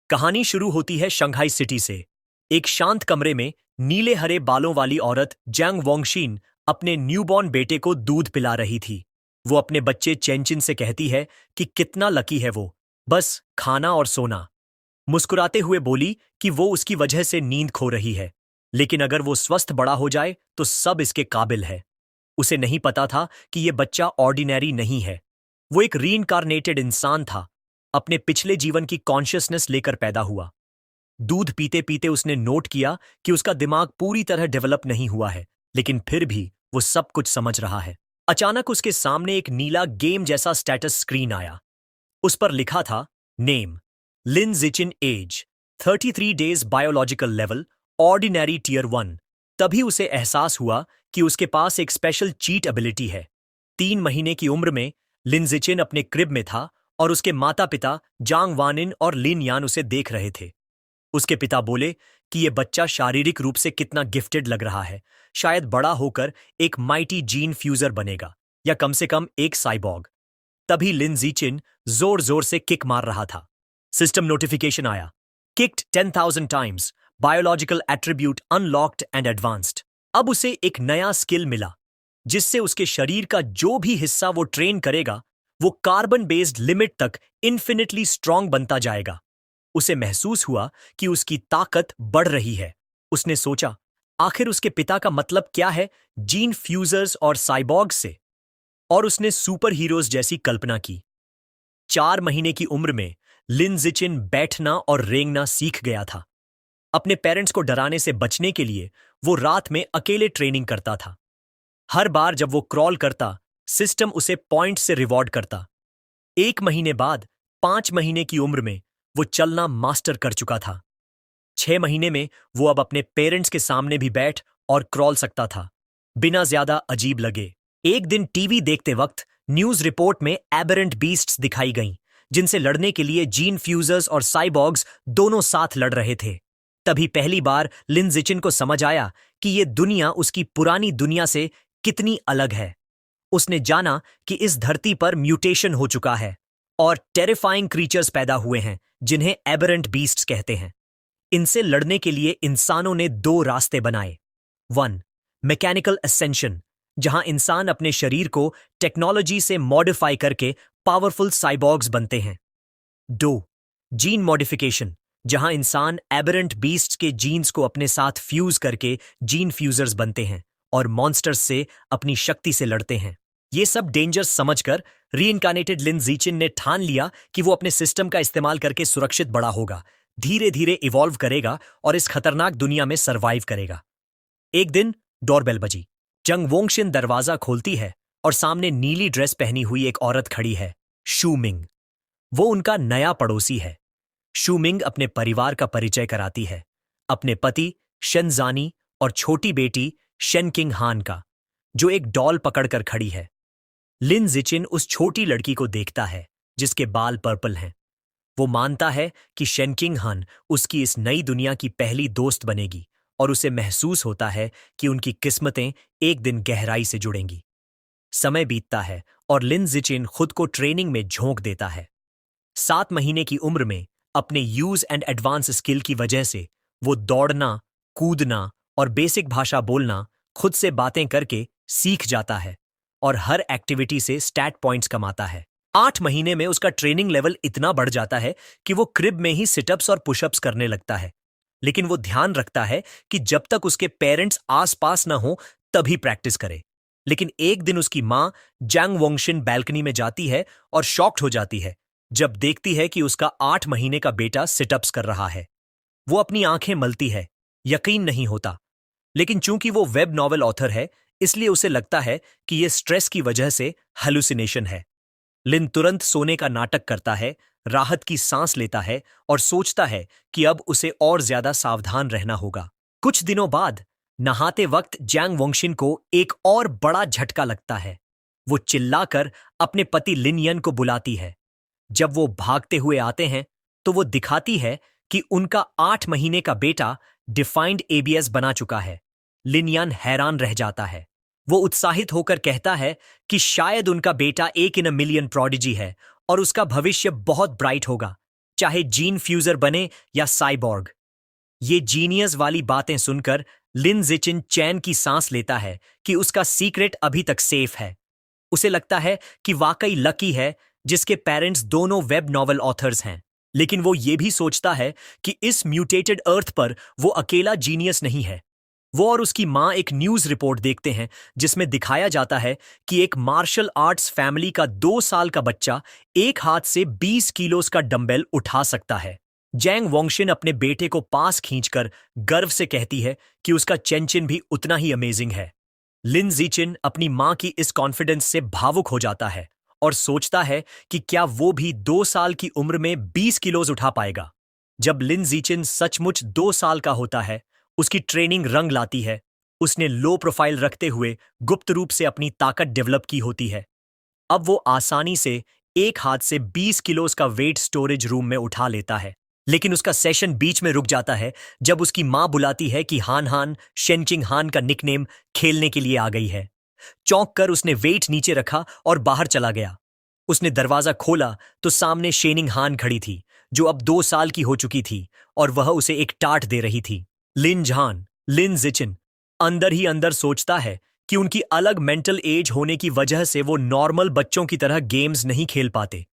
कहानी शुरू होती है शंघाई सिटी से। एक शांत कमरे में नीले हरे बालों वाली औरत जैंग वोंगशिन अपने न्यूबॉर्न बेटे को दूध पिला रही थी। वो अपने बच्चे चेंचिन से कहती है कि कितना लकी है वो, बस खाना और सोना। मुस्कुराते हुए बोली कि वो उसकी वजह से नींद खो रही है, लेकिन अगर वो स्वस्थ बड़ा हो जाए तो सब इसके काबिल है। उसे नहीं पता था कि ये बच्चा ऑर्डिनरी नहीं है। वो एक रीइंकारनेटेड इंसान था, अपने पिछले जीवन की कॉन्शियसनेस लेकर पैदा हुआ। दूध पीते पीते उसने नोट किया कि उसका दिमाग पूरी तरह डेवलप नहीं हुआ है, लेकिन फिर भी वो सब कुछ समझ रहा है। अचानक उसके सामने एक नीला गेम जैसा स्टेटस स्क्रीन आया। उस पर लिखा था name Lin Jichen, age 33 days, biological level ordinary tier 1। तभी उसे एहसास हुआ कि उसके पास एक स्पेशल चीट एबिलिटी है। 3 महीने की उम्र में लिन जिचिन अपने क्रिब में था और उसके माता पिता जांग वानिन और लिन यान उसे देख रहे थे। उसके पिता बोले कि यह बच्चा शारीरिक रूप से कितना गिफ्टेड लग रहा है, शायद बड़ा होकर एक माइटी जीन फ्यूजर बनेगा या कम से कम एक साइबॉग। तभी लिन जीचिन जोर जोर से किक मार रहा था। सिस्टम नोटिफिकेशन आया, kicked 10,000 times, biological attribute unlocked and advanced. अब उसे एक नया स्किल मिला, जिससे उसके शरीर का जो भी हिस्सा वो ट्रेन करेगा वो कार्बन बेस्ड लिमिट तक इन्फिनिटली स्ट्रांग बनता जाएगा। उसे महसूस हुआ कि उसकी ताकत बढ़ रही है। उसने सोचा, आखिर उसके पिता का मतलब क्या है जीन फ्यूजर्स और साइबॉग से, और उसने सुपर हीरोज जैसी कल्पना की। 4 महीने की उम्र में लिन जिचिन बैठना और रेंगना सीख गया था। अपने पेरेंट्स को डराने से बचने के लिए वो रात में अकेले ट्रेनिंग करता था। हर बार जब वो क्रॉल करता, सिस्टम उसे पॉइंट से रिवॉर्ड करता। 1 महीने बाद 5 महीने की उम्र में वो चलना मास्टर कर चुका था। 6 महीने में वो अब अपने पेरेंट्स के सामने भी बैठ और क्रॉल सकता था, बिना ज्यादा अजीब लगे। एक दिन टीवी देखते वक्त न्यूज रिपोर्ट में एबेरेंट बीस्ट्स दिखाई गईं, जिनसे लड़ने के लिए जीन फ्यूजर्स और साइबॉग्स दोनों साथ लड़ रहे थे। तभी पहली बार लिन जिचिन को समझ आया कि ये दुनिया उसकी पुरानी दुनिया से कितनी अलग है। उसने जाना कि इस धरती पर म्यूटेशन हो चुका है और टेरिफाइंग क्रीचर्स पैदा हुए हैं, जिन्हें एबेरेंट बीस्ट्स कहते हैं। इनसे लड़ने के लिए इंसानों ने 2 रास्ते बनाए। 1. मैकेनिकल असेंशन, जहां इंसान अपने शरीर को टेक्नोलॉजी से मॉडिफाई करके पावरफुल साइबॉग्स बनते हैं। 2. जीन मॉडिफिकेशन, जहां इंसान एबेरेंट बीस्ट्स के जीन्स को अपने साथ फ्यूज करके जीन फ्यूजर्स बनते हैं और मॉन्स्टर्स से अपनी शक्ति से लड़ते हैं। ये सब डेंजर्स समझकर रीइंकार्नेटेड लिन जीचिन ने ठान लिया कि वो अपने सिस्टम का इस्तेमाल करके सुरक्षित बड़ा होगा, धीरे धीरे इवॉल्व करेगा और इस खतरनाक दुनिया में सरवाइव करेगा। एक दिन डोरबेल बजी। जंग वोंगशिन दरवाजा खोलती है और सामने नीली ड्रेस पहनी हुई एक औरत खड़ी है, शू मिंग। वो उनका नया पड़ोसी है। शू मिंग अपने परिवार का परिचय कराती है, अपने पति शेनजानी और छोटी बेटी शेन किंग हान का, जो एक डॉल पकड़कर खड़ी है। लिन जिचिन उस छोटी लड़की को देखता है जिसके बाल पर्पल हैं। वो मानता है कि शेन किंग हान उसकी इस नई दुनिया की पहली दोस्त बनेगी और उसे महसूस होता है कि उनकी किस्मतें एक दिन गहराई से जुड़ेंगी। समय बीतता है और लिन जिचिन खुद को ट्रेनिंग में झोंक देता है। 7 महीने की उम्र में अपने यूज एंड एडवांस स्किल की वजह से वो दौड़ना, कूदना और बेसिक भाषा बोलना खुद से बातें करके सीख जाता है और हर एक्टिविटी से स्टैट पॉइंट्स कमाता है। 8 महीने में उसका ट्रेनिंग लेवल इतना बढ़ जाता है कि वो क्रिब में ही सिटअप्स और पुशअप्स करने लगता है। लेकिन वो ध्यान रखता है कि जब तक उसके पेरेंट्स आसपास न हो तभी प्रैक्टिस करे। लेकिन एक दिन उसकी मां जैंग वोंगशिन बैल्कनी में जाती है और शॉक्ड हो जाती है जब देखती है कि उसका 8 महीने का बेटा सिटअप्स कर रहा है। वो अपनी आंखें मलती है, यकीन नहीं होता। लेकिन चूंकि वो वेब नॉवेल ऑथर है, इसलिए उसे लगता है कि ये स्ट्रेस की वजह से हेलुसिनेशन है। लिन तुरंत सोने का नाटक करता है, राहत की सांस लेता है और सोचता है कि अब उसे और ज्यादा सावधान रहना होगा। कुछ दिनों बाद नहाते वक्त जैंग वोंगशिन को एक और बड़ा झटका लगता है। वो चिल्लाकर अपने पति लिन यन को बुलाती है। जब वो भागते हुए आते हैं तो वो दिखाती है कि उनका 8 महीने का बेटा डिफाइंड एबीएस बना चुका है। लिन यान हैरान रह जाता है। वो उत्साहित होकर कहता है कि शायद उनका बेटा 1 इन अ मिलियन प्रोडिजी है और उसका भविष्य बहुत ब्राइट होगा। चाहे जीन फ्यूजर बने या साइबॉर्ग। ये जीनियस वाली बातें सुनकर लिन जिचिन चैन की सांस लेता है कि उसका सीक्रेट अभी तक सेफ है। उसे लगता है कि वाकई लकी है जिसके पेरेंट्स दोनों वेब नॉवल ऑथर्स हैं। लेकिन वो ये भी सोचता है कि इस म्यूटेटेड अर्थ पर वो अकेला जीनियस नहीं है। वो और उसकी माँ एक न्यूज रिपोर्ट देखते हैं जिसमें दिखाया जाता है कि एक मार्शल आर्ट्स फैमिली का 2 साल का बच्चा एक हाथ से 20 किलोस का डंबल उठा सकता है। जैंग वोंगशिन अपने बेटे को पास खींचकर गर्व से कहती है कि उसका चेंचिन भी उतना ही अमेजिंग है। लिन जीचिन अपनी माँ की इस कॉन्फिडेंस से भावुक हो जाता है और सोचता है कि क्या वो भी 2 साल की उम्र में 20 किलोज उठा पाएगा। जब लिन जीचिन सचमुच 2 साल का होता है, उसकी ट्रेनिंग रंग लाती है। उसने लो प्रोफाइल रखते हुए गुप्त रूप से अपनी ताकत डेवलप की होती है। अब वो आसानी से एक हाथ से 20 किलोज का वेट स्टोरेज रूम में उठा लेता है। लेकिन उसका सेशन बीच में रुक जाता है जब उसकी माँ बुलाती है कि हान हान शेनचिंग हान का निकनेम खेलने के लिए आ गई है। चौंक कर उसने वेट नीचे रखा और बाहर चला गया। उसने दरवाजा खोला तो सामने शेनिंग हान खड़ी थी, जो अब 2 साल की हो चुकी थी और वह उसे एक टाट दे रही थी। लिन जिचिन अंदर ही अंदर सोचता है कि उनकी अलग मेंटल एज होने की वजह से वो नॉर्मल बच्चों की तरह गेम्स नहीं खेल पाते।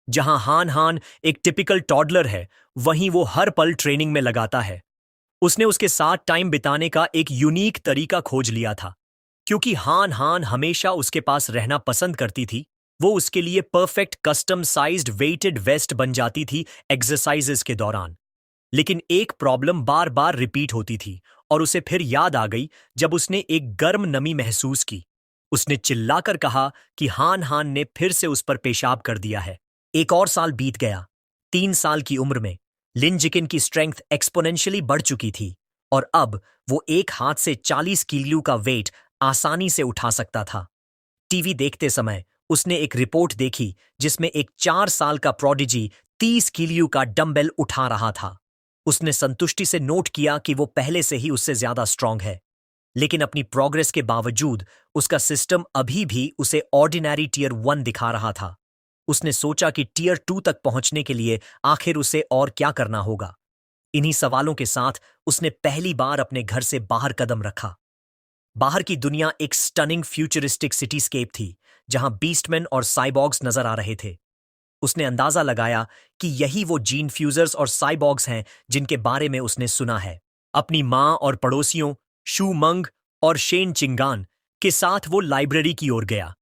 जहां हान हान एक टिपिकल टॉडलर है, वहीं वो हर पल ट्रेनिंग में लगाता है। उसने उसके साथ टाइम बिताने का एक यूनिक तरीका खोज लिया था। क्योंकि हान हान हमेशा उसके पास रहना पसंद करती थी, वो उसके लिए perfect custom sized weighted vest बन जाती थी एक्सरसाइजेस के दौरान। लेकिन एक प्रॉब्लम बार बार रिपीट होती थी और उसे फिर याद आ गई जब उसने एक गर्म नमी महसूस की। उसने चिल्लाकर कहा कि हान हान ने फिर से उस पर पेशाब कर दिया है। एक और साल बीत गया। 3 साल की उम्र में लिन जिकिन की स्ट्रेंथ एक्सपोनेंशियली बढ़ चुकी थी और अब वो एक हाथ से 40 किलो का वेट आसानी से उठा सकता था। टीवी देखते समय उसने एक रिपोर्ट देखी जिसमें एक 4 साल का प्रोडिजी 30 किलो का डंबल उठा रहा था। उसने संतुष्टि से नोट किया कि वो पहले से ही उससे ज्यादा स्ट्रांग है। लेकिन अपनी प्रोग्रेस के बावजूद उसका सिस्टम अभी भी उसे ऑर्डिनरी टीयर 1 दिखा रहा था। उसने सोचा कि टीयर 2 तक पहुंचने के लिए आखिर उसे और क्या करना होगा। इन्हीं सवालों के साथ उसने पहली बार अपने घर से बाहर कदम रखा। बाहर की दुनिया एक स्टनिंग फ्यूचरिस्टिक सिटीस्केप थी, जहां बीस्टमैन और साइबॉग्स नजर आ रहे थे। उसने अंदाजा लगाया कि यही वो जीन फ्यूजर्स और साइबॉग्स हैं जिनके बारे में उसने सुना है। अपनी माँ और पड़ोसियों शू मंग और शेन चिंगान के साथ वो लाइब्रेरी की ओर गया।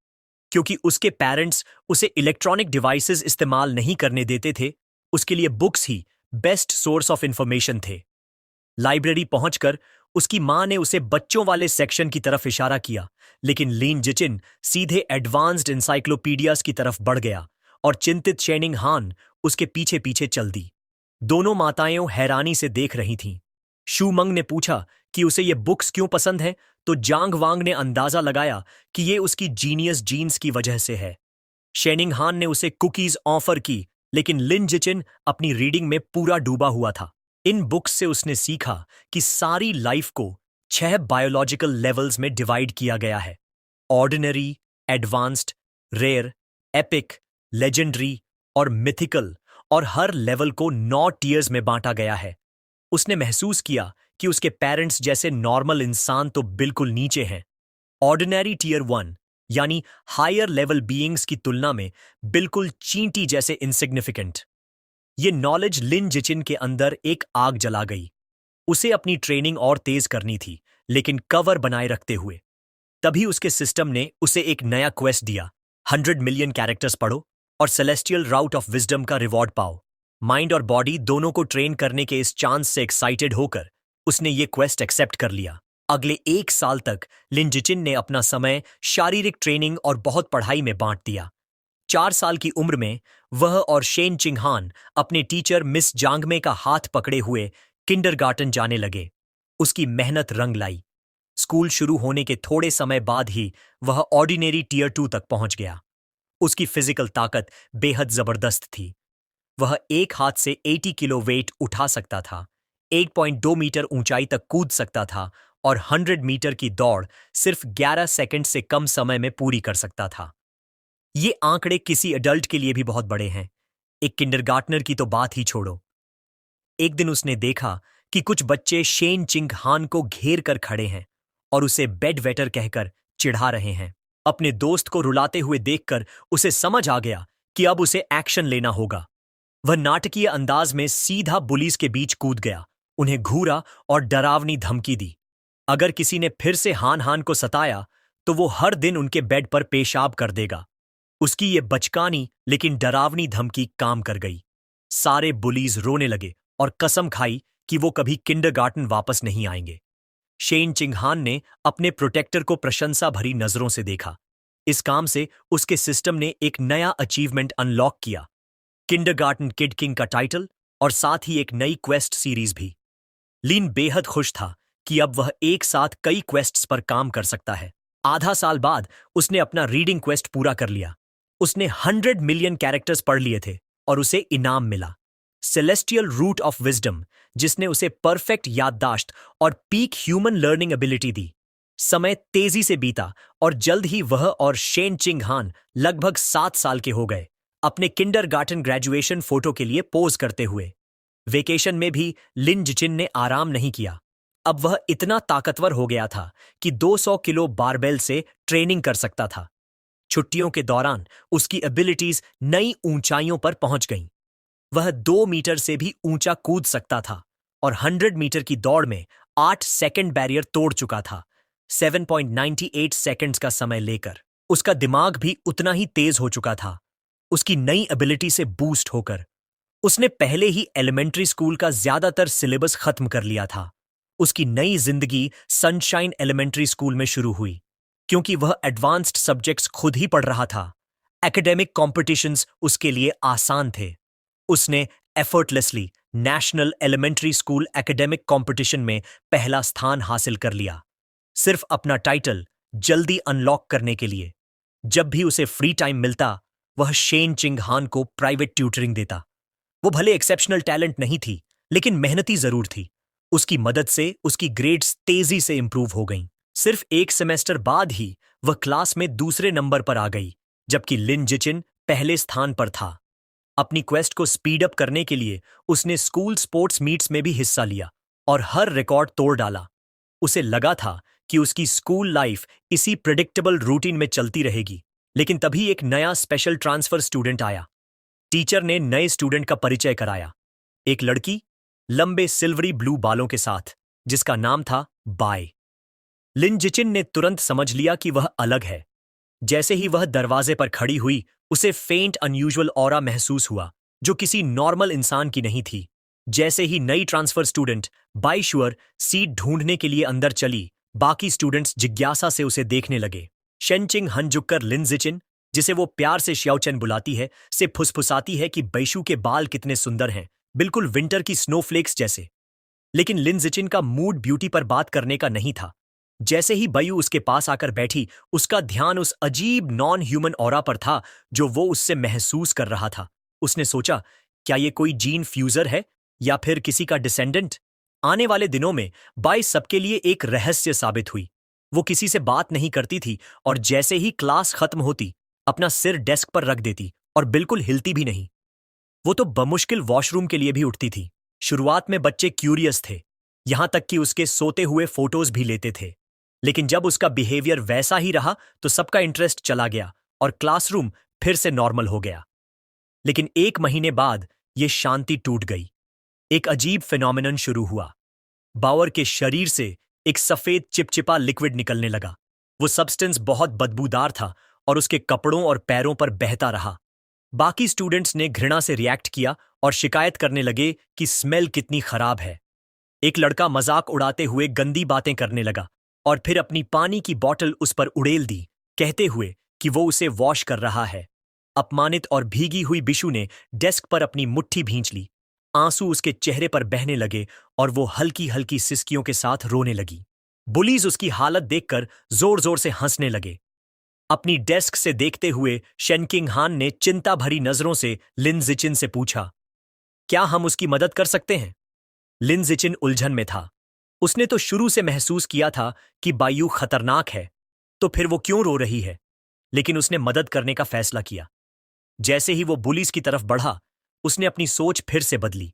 क्योंकि उसके पेरेंट्स उसे इलेक्ट्रॉनिक डिवाइसेस इस्तेमाल नहीं करने देते थे, उसके लिए books he best source of information थे। लाइब्रेरी पहुंचकर उसकी मां ने उसे बच्चों वाले सेक्शन की तरफ इशारा किया, लेकिन लिन जिचिन सीधे एडवांस्ड इंसाइक्लोपीडियाज की तरफ बढ़ गया और चिंतित शेनिंग हान उसके पीछे पीछे चल दी। दोनों माताएं हैरानी से देख रही थीं। शू मंग ने पूछा कि उसे ये बुक्स क्यों पसंद है, तो जांग वांग ने अंदाजा लगाया कि ये उसकी जीनियस जीन्स की वजह से है। शेनिंग हान ने उसे कुकीज ऑफर की, लेकिन लिन जिचिन अपनी रीडिंग में पूरा डूबा हुआ था। इन बुक्स से उसने सीखा कि सारी लाइफ को 6 बायोलॉजिकल लेवल्स में डिवाइड किया गया है। Ordinary, advanced, rare, epic, legendary और मिथिकल, और हर लेवल को 9 टीयर्स में बांटा गया है। उसने महसूस किया कि उसके पेरेंट्स जैसे नॉर्मल इंसान तो बिल्कुल नीचे हैं। ऑर्डिनरी टीयर 1 यानी हायर लेवल बीइंग्स की तुलना में बिल्कुल चींटी जैसे इनसिग्निफिकेंट। ये नॉलेज लिन जिचिन के अंदर एक आग जला गई। उसे अपनी ट्रेनिंग और तेज करनी थी, लेकिन कवर बनाए रखते हुए। तभी उसके सिस्टम ने उसे एक नया क्वेस्ट दिया। 100 मिलियन कैरेक्टर्स पढ़ो और सेलेस्टियल राउट ऑफ विजडम का रिवॉर्ड पाओ। माइंड और बॉडी दोनों को ट्रेन करने के इस चांस से एक्साइटेड होकर उसने ये क्वेस्ट एक्सेप्ट कर लिया। अगले 1 साल तक लिन जिचिन ने अपना समय शारीरिक ट्रेनिंग और बहुत पढ़ाई में बांट दिया। 4 साल की उम्र में वह और शेन चिंगहान अपने टीचर मिस जांगमे का हाथ पकड़े हुए किंडरगार्टन जाने लगे। उसकी मेहनत रंग लाई। स्कूल शुरू होने के थोड़े समय बाद ही वह ऑर्डिनरी टीयर 2 तक पहुंच गया। उसकी फिजिकल ताकत बेहद जबरदस्त थी। वह एक हाथ से 80 किलो वेट उठा सकता था, 1.2 मीटर ऊंचाई तक कूद सकता था और 100 मीटर की दौड़ सिर्फ 11 सेकंड से कम समय में पूरी कर सकता था। ये आंकड़े किसी एडल्ट के लिए भी बहुत बड़े हैं। एक किंडरगार्टनर की तो बात ही छोड़ो। एक दिन उसने देखा कि कुछ बच्चे शेन चिंग हान को घेर कर खड़े हैं और उसे बेड वेटर कहकर चिढ़ा रहे हैं। अपने दोस्त को रुलाते हुए देखकर उसे समझ आ गया कि अब उसे एक्शन लेना होगा। वह नाटकीय अंदाज में सीधा पुलिस के बीच कूद गया, उन्हें घूरा और डरावनी धमकी दी। अगर किसी ने फिर से हान हान को सताया तो वो हर दिन उनके बेड पर पेशाब कर देगा। उसकी ये बचकानी लेकिन डरावनी धमकी काम कर गई। सारे बुलीज रोने लगे और कसम खाई कि वो कभी किंडरगार्टन वापस नहीं आएंगे। शेन चिंगहान ने अपने प्रोटेक्टर को प्रशंसा भरी नजरों से देखा। इस काम से उसके सिस्टम ने एक नया अचीवमेंट अनलॉक किया, किंडरगार्टन किड किंग का टाइटल और साथ ही एक नई क्वेस्ट सीरीज भी। लिन बेहद खुश था कि अब वह एक साथ कई क्वेस्ट्स पर काम कर सकता है। आधा साल बाद उसने अपना रीडिंग क्वेस्ट पूरा कर लिया। उसने 100 मिलियन कैरेक्टर्स पढ़ लिए थे और उसे इनाम मिला, सेलेस्टियल रूट ऑफ विजडम, जिसने उसे परफेक्ट याददाश्त और पीक ह्यूमन लर्निंग एबिलिटी दी। समय तेजी से बीता और जल्द ही वह और शेन चिंगहान लगभग 7 साल के हो गए, अपने किंडरगार्टन ग्रेजुएशन फोटो के लिए पोज करते हुए। वेकेशन में भी लिन जिचिन ने आराम नहीं किया। अब वह इतना ताकतवर हो गया था कि 200 किलो बारबेल से ट्रेनिंग कर सकता था। छुट्टियों के दौरान उसकी एबिलिटीज नई ऊंचाइयों पर पहुंच गईं। वह 2 मीटर से भी ऊंचा कूद सकता था और 100 मीटर की दौड़ में 8 सेकंड बैरियर तोड़ चुका था, 7.98 सेकंड्स का समय लेकर। उसका दिमाग भी उतना ही तेज हो चुका था, उसकी नई एबिलिटी से बूस्ट होकर। उसने पहले ही एलिमेंट्री स्कूल का ज्यादातर सिलेबस खत्म कर लिया था। उसकी नई जिंदगी सनशाइन एलिमेंट्री स्कूल में शुरू हुई, क्योंकि वह एडवांस्ड सब्जेक्ट्स खुद ही पढ़ रहा था। एकेडमिक कॉम्पिटिशन्स उसके लिए आसान थे। उसने effortlessly national elementary school academic competition में पहला स्थान हासिल कर लिया, सिर्फ अपना टाइटल जल्दी अनलॉक करने के लिए। जब भी उसे फ्री टाइम मिलता, वह शेन चिंगहान को प्राइवेट ट्यूटरिंग देता। वो भले एक्सेप्शनल टैलेंट नहीं थी, लेकिन मेहनती जरूर थी। उसकी मदद से उसकी ग्रेड्स तेजी से इंप्रूव हो गईं। सिर्फ एक सेमेस्टर बाद ही वह क्लास में दूसरे नंबर पर आ गई, जबकि लिन जिचिन पहले स्थान पर था। अपनी क्वेस्ट को स्पीड अप करने के लिए उसने स्कूल स्पोर्ट्स मीट्स में भी हिस्सा लिया और हर रिकॉर्ड तोड़ डाला। उसे लगा था कि उसकी स्कूल लाइफ इसी प्रिडिक्टेबल रूटीन में चलती रहेगी, लेकिन तभी एक नया स्पेशल ट्रांसफर स्टूडेंट आया। टीचर ने नए स्टूडेंट का परिचय कराया, एक लड़की लंबे सिल्वरी ब्लू बालों के साथ, जिसका नाम था बाय। लिन जिचिन ने तुरंत समझ लिया कि वह अलग है। जैसे ही वह दरवाजे पर खड़ी हुई, उसे फेंट अनयूजुअल ऑरा महसूस हुआ, जो किसी नॉर्मल इंसान की नहीं थी। जैसे ही नई ट्रांसफर स्टूडेंट बाईशुअर सीट ढूंढने के लिए अंदर चली, बाकी स्टूडेंट्स जिज्ञासा से उसे देखने लगे। शेनचिंग हन झुककर लिन जिचिन, जिसे वो प्यार से श्याओचेन बुलाती है, से फुसफुसाती है कि बैशु के बाल कितने सुंदर हैं, बिल्कुल विंटर की स्नोफ्लेक्स जैसे। लेकिन लिन जिचिन का मूड ब्यूटी पर बात करने का नहीं था। जैसे ही बयू उसके पास आकर बैठी, उसका ध्यान उस अजीब नॉन ह्यूमन ऑरा पर था जो वो उससे महसूस कर रहा था। उसने सोचा, क्या ये कोई जीन फ्यूजर है या फिर किसी का डिसेंडेंट? आने वाले दिनों में बाई सबके लिए एक रहस्य साबित हुई। वो किसी से बात नहीं करती थी और जैसे ही क्लास खत्म होती, अपना सिर डेस्क पर रख देती और बिल्कुल हिलती भी नहीं। वो तो बमुश्किल वॉशरूम के लिए भी उठती थी। शुरुआत में बच्चे क्यूरियस थे, यहां तक कि उसके सोते हुए फोटोज भी लेते थे। लेकिन जब उसका बिहेवियर वैसा ही रहा तो सबका इंटरेस्ट चला गया और क्लासरूम फिर से नॉर्मल हो गया। लेकिन 1 महीने बाद यह शांति टूट गई। एक अजीब फिनोमिनन शुरू हुआ। बावर के शरीर से एक सफेद चिपचिपा लिक्विड निकलने लगा। वो सब्सटेंस बहुत बदबूदार था और उसके कपड़ों और पैरों पर बहता रहा। बाकी स्टूडेंट्स ने घृणा से रिएक्ट किया और शिकायत करने लगे कि स्मेल कितनी खराब है। एक लड़का मजाक उड़ाते हुए गंदी बातें करने लगा और फिर अपनी पानी की बोतल उस पर उड़ेल दी, कहते हुए कि वो उसे वॉश कर रहा है। अपमानित और भीगी हुई बिशु ने डेस्क पर अपनी मुट्ठी भींच ली। आंसू उसके चेहरे पर बहने लगे और वो हल्की हल्की सिसकियों के साथ रोने लगी। बुलीज उसकी हालत देखकर जोर जोर से हंसने लगे। अपनी डेस्क से देखते हुए शेनकिंग हान ने चिंता भरी नजरों से लिन जिचिन से पूछा, क्या हम उसकी मदद कर सकते हैं? लिन जिचिन उलझन में था। उसने तो शुरू से महसूस किया था कि बायू खतरनाक है, तो फिर वो क्यों रो रही है? लेकिन उसने मदद करने का फैसला किया। जैसे ही वो बुलीज की तरफ बढ़ा, उसने अपनी सोच फिर से बदली।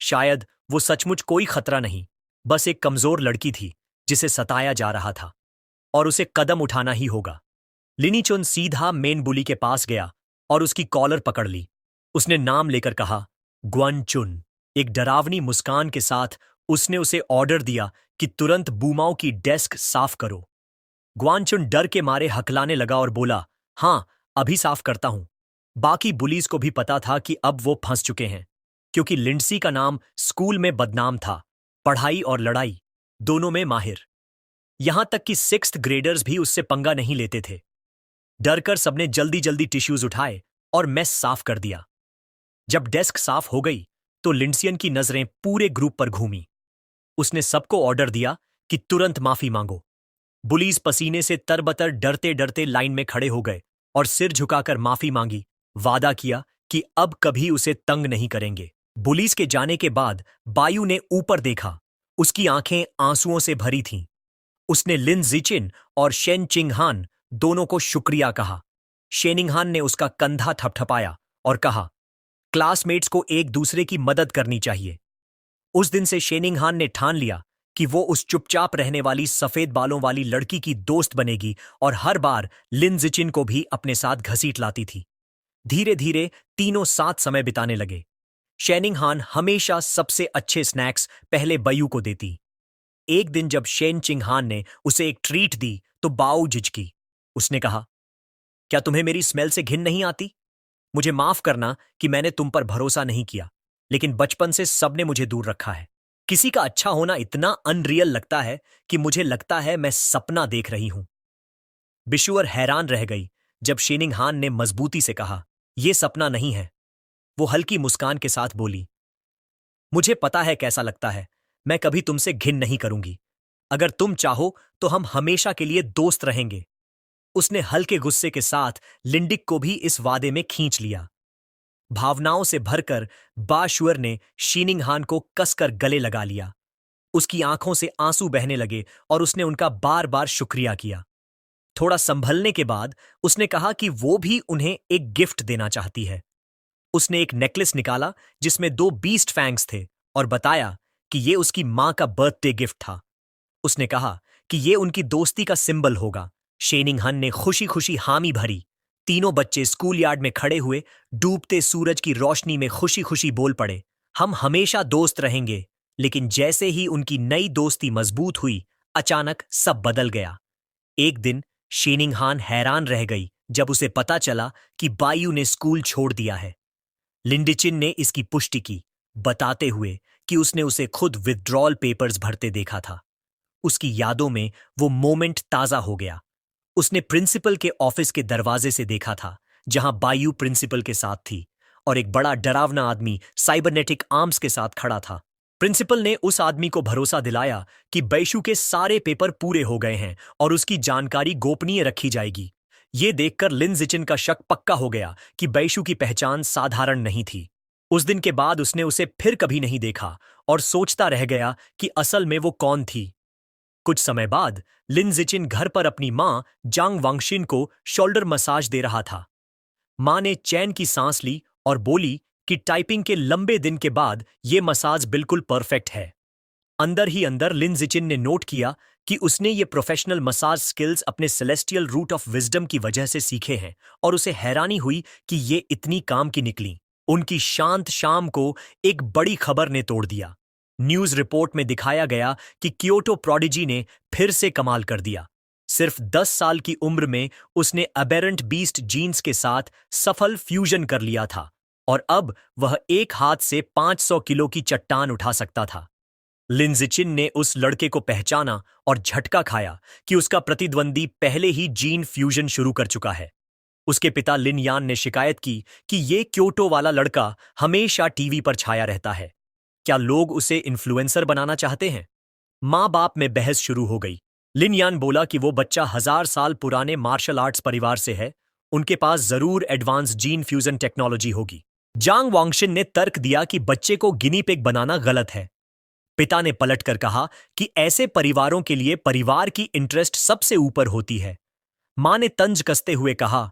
शायद वो सचमुच कोई खतरा नहीं, बस एक कमजोर लड़की थी जिसे सताया जा रहा था, और उसे कदम उठाना ही होगा। लिनीचुन सीधा मेन बुली के पास गया और उसकी कॉलर पकड़ ली। उसने नाम लेकर कहा, ग्वानचुन। एक डरावनी मुस्कान के साथ उसने उसे ऑर्डर दिया कि तुरंत बूमाओं की डेस्क साफ करो। ग्वानचुन डर के मारे हकलाने लगा और बोला, हाँ, अभी साफ करता हूं। बाकी बुलीज को भी पता था कि अब वो फंस चुके हैं, क्योंकि लिंडसी का नाम स्कूल में बदनाम था, पढ़ाई और लड़ाई दोनों में माहिर। यहां तक कि 6th ग्रेडर्स भी उससे पंगा नहीं लेते थे। डरकर सबने जल्दी जल्दी टिश्यूज उठाए और मेस साफ कर दिया। जब डेस्क साफ हो गई तो लिंडसियन की नजरें पूरे ग्रुप पर घूमी। उसने सबको ऑर्डर दिया कि तुरंत माफी मांगो। बुलीज पसीने से तरबतर डरते डरते लाइन में खड़े हो गए और सिर झुकाकर माफी मांगी, वादा किया कि अब कभी उसे तंग नहीं करेंगे। बुलीज के जाने के बाद बायू ने ऊपर देखा। उसकी आंखें आंसुओं से भरी थीं। उसने लिन जिचिन और शेन चिंगहान दोनों को शुक्रिया कहा। शेनिंगहान ने उसका कंधा थपथपाया और कहा, क्लासमेट्स को एक दूसरे की मदद करनी चाहिए। उस दिन से शेनिंगहान ने ठान लिया कि वो उस चुपचाप रहने वाली सफेद बालों वाली लड़की की दोस्त बनेगी और हर बार लिन जिचिन को भी अपने साथ घसीट लाती थी। धीरे धीरे तीनों साथ समय बिताने लगे। शेनिंगहान हमेशा सबसे अच्छे स्नैक्स पहले बयू को देती। एक दिन जब शेन चिंगहान ने उसे एक ट्रीट दी तो बाऊ झिझकी। उसने कहा, क्या तुम्हें मेरी स्मेल से घिन नहीं आती? मुझे माफ करना कि मैंने तुम पर भरोसा नहीं किया, लेकिन बचपन से सबने मुझे दूर रखा है। किसी का अच्छा होना इतना अनरियल लगता है कि मुझे लगता है मैं सपना देख रही हूं। बिशुअर हैरान रह गई जब शेनिंगहान ने मजबूती से कहा, यह सपना नहीं है। वो हल्की मुस्कान के साथ बोली, मुझे पता है कैसा लगता है। मैं कभी तुमसे घिन नहीं करूंगी। अगर तुम चाहो तो हम हमेशा के लिए दोस्त रहेंगे। उसने हल्के गुस्से के साथ लिंडिक को भी इस वादे में खींच लिया। भावनाओं से भरकर बाशुअर ने शीनिंगहान को कसकर गले लगा लिया। उसकी आंखों से आंसू बहने लगे और उसने उनका बार बार शुक्रिया किया। थोड़ा संभलने के बाद उसने कहा कि वो भी उन्हें एक गिफ्ट देना चाहती है। उसने एक नेकलेस निकाला जिसमें 2 बीस्ट फैंग्स थे और बताया कि ये उसकी मां का बर्थडे गिफ्ट था। उसने कहा कि ये उनकी दोस्ती का सिंबल होगा। शेनिंगहान ने खुशी खुशी हामी भरी। तीनों बच्चे स्कूल यार्ड में खड़े हुए डूबते सूरज की रोशनी में खुशी खुशी बोल पड़े, हम हमेशा दोस्त रहेंगे। लेकिन जैसे ही उनकी नई दोस्ती मजबूत हुई, अचानक सब बदल गया। एक दिन शेनिंगहान हैरान रह गई जब उसे पता चला कि बायू ने स्कूल छोड़ दिया है। लिंडिचिन ने इसकी पुष्टि की, बताते हुए कि उसने उसे खुद विथड्रॉल पेपर्स भरते देखा था। उसकी यादों में वो मोमेंट ताजा हो गया। उसने प्रिंसिपल के ऑफिस के दरवाजे से देखा था, जहां बायू प्रिंसिपल के साथ थी और एक बड़ा डरावना आदमी साइबरनेटिक आर्म्स के साथ खड़ा था। प्रिंसिपल ने उस आदमी को भरोसा दिलाया कि बैशु के सारे पेपर पूरे हो गए हैं और उसकी जानकारी गोपनीय रखी जाएगी। ये देखकर लिन जिचिन का शक पक्का हो गया कि बैशु की पहचान साधारण नहीं थी। उस दिन के बाद उसने उसे फिर कभी नहीं देखा और सोचता रह गया कि असल में वो कौन थी। कुछ समय बाद लिन जिचिन घर पर अपनी मां जांग वांगशिन को शोल्डर मसाज दे रहा था। मां ने चैन की सांस ली और बोली कि टाइपिंग के लंबे दिन के बाद ये मसाज बिल्कुल परफेक्ट है। अंदर ही अंदर लिन जिचिन ने नोट किया कि उसने ये प्रोफेशनल मसाज स्किल्स अपने सेलेस्टियल रूट ऑफ विजडम की वजह से सीखे हैं, और उसे हैरानी हुई कि ये इतनी काम की निकली। उनकी शांत शाम को एक बड़ी खबर ने तोड़ दिया। न्यूज रिपोर्ट में दिखाया गया कि क्योटो प्रोडिजी ने फिर से कमाल कर दिया। सिर्फ 10 साल की उम्र में उसने अबेरेंट बीस्ट जीन्स के साथ सफल फ्यूजन कर लिया था और अब वह एक हाथ से 500 किलो की चट्टान उठा सकता था। लिन जिचिन ने उस लड़के को पहचाना और झटका खाया कि उसका प्रतिद्वंदी पहले ही जीन फ्यूजन शुरू कर चुका है। उसके पिता लिन यान ने शिकायत की कि ये क्योटो वाला लड़का हमेशा टीवी पर छाया रहता है। क्या लोग उसे इन्फ्लुएंसर बनाना चाहते हैं? मां बाप में बहस शुरू हो गई। लिन यान बोला कि वो बच्चा 1000 साल पुराने मार्शल आर्ट्स परिवार से है, उनके पास जरूर एडवांस जीन फ्यूजन टेक्नोलॉजी होगी। जांग वांगशिन ने तर्क दिया कि बच्चे को गिनी पिग बनाना गलत है। पिता ने पलटकर कहा कि ऐसे परिवारों के लिए परिवार की इंटरेस्ट सबसे ऊपर होती है। मां ने तंज कसते हुए कहा,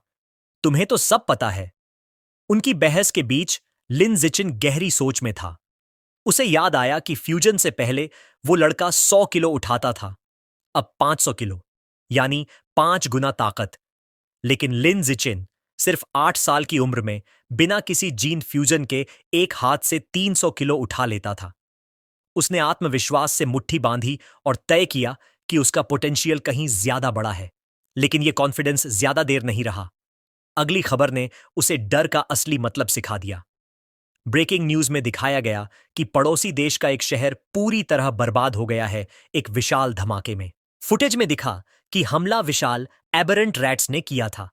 तुम्हें तो सब पता है। उनकी बहस के बीच लिन जिचिन गहरी सोच में था। उसे याद आया कि फ्यूजन से पहले वो लड़का 100 किलो उठाता था, अब 500 किलो, यानी 5 गुना ताकत। लेकिन लिन जिचिन सिर्फ 8 साल की उम्र में बिना किसी जीन फ्यूजन के एक हाथ से 300 किलो उठा लेता था। उसने आत्मविश्वास से मुट्ठी बांधी और तय किया कि उसका पोटेंशियल कहीं ज्यादा बड़ा है। लेकिन यह कॉन्फिडेंस ज्यादा देर नहीं रहा। अगली खबर ने उसे डर का असली मतलब सिखा दिया। ब्रेकिंग न्यूज में दिखाया गया कि पड़ोसी देश का एक शहर पूरी तरह बर्बाद हो गया है एक विशाल धमाके में। फुटेज में दिखा कि हमला विशाल एबरेंट रैट्स ने किया था।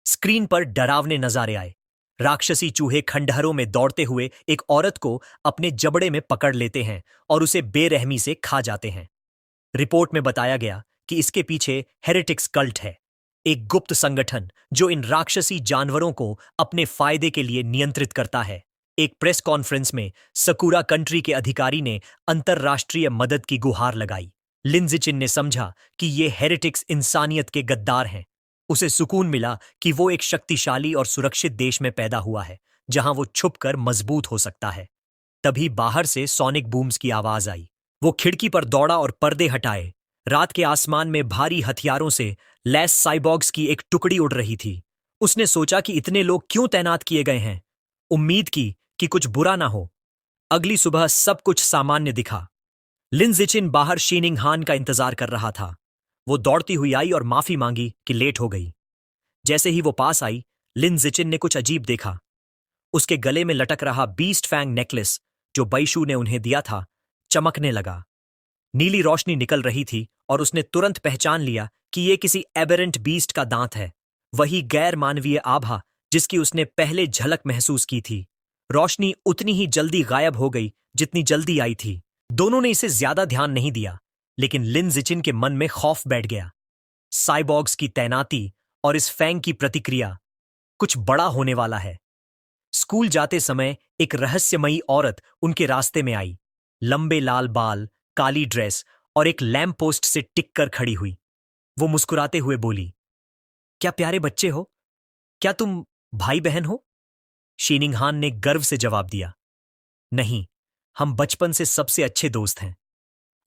स्क्रीन पर डरावने नजारे आए। राक्षसी चूहे खंडहरों में दौड़ते हुए एक औरत को अपने जबड़े में पकड़ लेते हैं और उसे बेरहमी से खा जाते हैं। रिपोर्ट में बताया गया कि इसके पीछे हेरेटिक्स कल्ट है, एक गुप्त संगठन जो इन राक्षसी जानवरों को अपने फायदे के लिए नियंत्रित करता है। एक प्रेस कॉन्फ्रेंस में सकूरा कंट्री के अधिकारी ने अंतर्राष्ट्रीय मदद की गुहार लगाई। लिन जिचिन ने समझा कि ये हेरेटिक्स इंसानियत के गद्दार हैं। उसे सुकून मिला कि वो एक शक्तिशाली और सुरक्षित देश में पैदा हुआ है जहां वो छुपकर मजबूत हो सकता है। तभी बाहर से सोनिक बूम्स की आवाज आई। वो खिड़की पर दौड़ा और पर्दे हटाए। रात के आसमान में भारी हथियारों से लैस साइबॉग्स की एक टुकड़ी उड़ रही थी। उसने सोचा कि इतने लोग क्यों तैनात किए गए हैं। उम्मीद की कि कुछ बुरा ना हो। अगली सुबह सब कुछ सामान्य दिखा। लिन जिचिन बाहर शीनिंग हान का इंतजार कर रहा था। वो दौड़ती हुई आई और माफी मांगी कि लेट हो गई। जैसे ही वो पास आई, लिन जिचिन ने कुछ अजीब देखा। उसके गले में लटक रहा बीस्ट फैंग नेकलेस जो बैशू ने उन्हें दिया था, चमकने लगा। नीली रोशनी निकल रही थी और उसने तुरंत पहचान लिया कि यह किसी एबेरेंट बीस्ट का दांत है, वही गैर मानवीय आभा जिसकी उसने पहले झलक महसूस की थी। रोशनी उतनी ही जल्दी गायब हो गई जितनी जल्दी आई थी। दोनों ने इसे ज्यादा ध्यान नहीं दिया, लेकिन लिन जिचिन के मन में खौफ बैठ गया। साइबॉग्स की तैनाती और इस फैंग की प्रतिक्रिया, कुछ बड़ा होने वाला है। स्कूल जाते समय एक रहस्यमयी औरत उनके रास्ते में आई। लंबे लाल बाल, काली ड्रेस और एक लैंप पोस्ट से टिक कर खड़ी हुई। वो मुस्कुराते हुए बोली, क्या प्यारे बच्चे हो? क्या तुम भाई बहन हो? शीनिंग हान ने गर्व से जवाब दिया, नहीं, हम बचपन से सबसे अच्छे दोस्त हैं।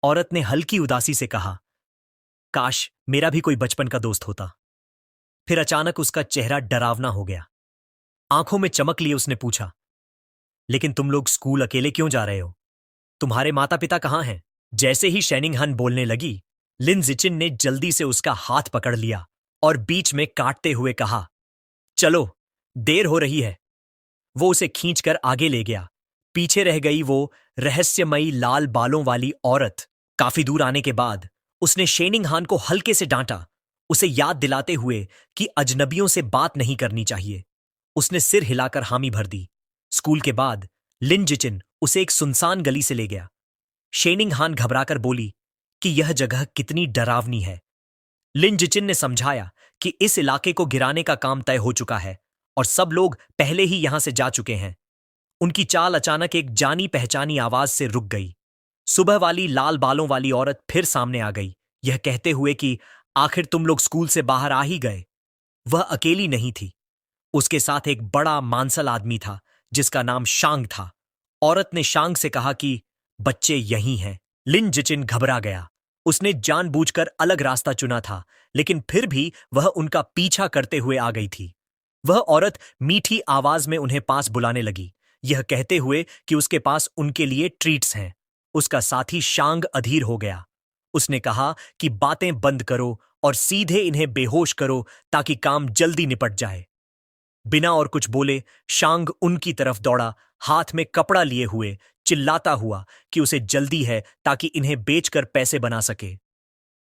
औरत ने हल्की उदासी से कहा, काश मेरा भी कोई बचपन का दोस्त होता। फिर अचानक उसका चेहरा डरावना हो गया। आंखों में चमक लिए उसने पूछा, लेकिन तुम लोग स्कूल अकेले क्यों जा रहे हो? तुम्हारे माता पिता कहाँ हैं? जैसे ही शेनिंग हान बोलने लगी, लिन जिचिन ने जल्दी से उसका हाथ पकड़ लिया और बीच में काटते हुए कहा, चलो, देर हो रही है। वो उसे खींचकर आगे ले गया। पीछे रह गई वो रहस्यमयी लाल बालों वाली औरत। काफी दूर आने के बाद उसने शेनिंग हान को हल्के से डांटा, उसे याद दिलाते हुए कि अजनबियों से बात नहीं करनी चाहिए। उसने सिर हिलाकर हामी भर दी। स्कूल के बाद लिन जिचिन उसे एक सुनसान गली से ले गया। शेनिंग हान घबराकर बोली कि यह जगह कितनी डरावनी है। लिन जिचिन ने समझाया कि इस इलाके को गिराने का काम तय हो चुका है और सब लोग पहले ही यहां से जा चुके हैं। उनकी चाल अचानक एक जानी पहचानी आवाज से रुक गई। सुबह वाली लाल बालों वाली औरत फिर सामने आ गई, यह कहते हुए कि आखिर तुम लोग स्कूल से बाहर आ ही गए। वह अकेली नहीं थी, उसके साथ एक बड़ा मांसल आदमी था जिसका नाम शांग था। औरत ने शांग से कहा कि बच्चे यहीं हैं। लिन जिचिन घबरा गया। उसने जानबूझकर अलग रास्ता चुना था, लेकिन फिर भी वह उनका पीछा करते हुए आ गई थी। वह औरत मीठी आवाज में उन्हें पास बुलाने लगी, यह कहते हुए कि उसके पास उनके लिए ट्रीट्स हैं। उसका साथी शांग अधीर हो गया। उसने कहा कि बातें बंद करो और सीधे इन्हें बेहोश करो ताकि काम जल्दी निपट जाए। बिना और कुछ बोले शांग उनकी तरफ दौड़ा, हाथ में कपड़ा लिए हुए, चिल्लाता हुआ कि उसे जल्दी है ताकि इन्हें बेचकर पैसे बना सके।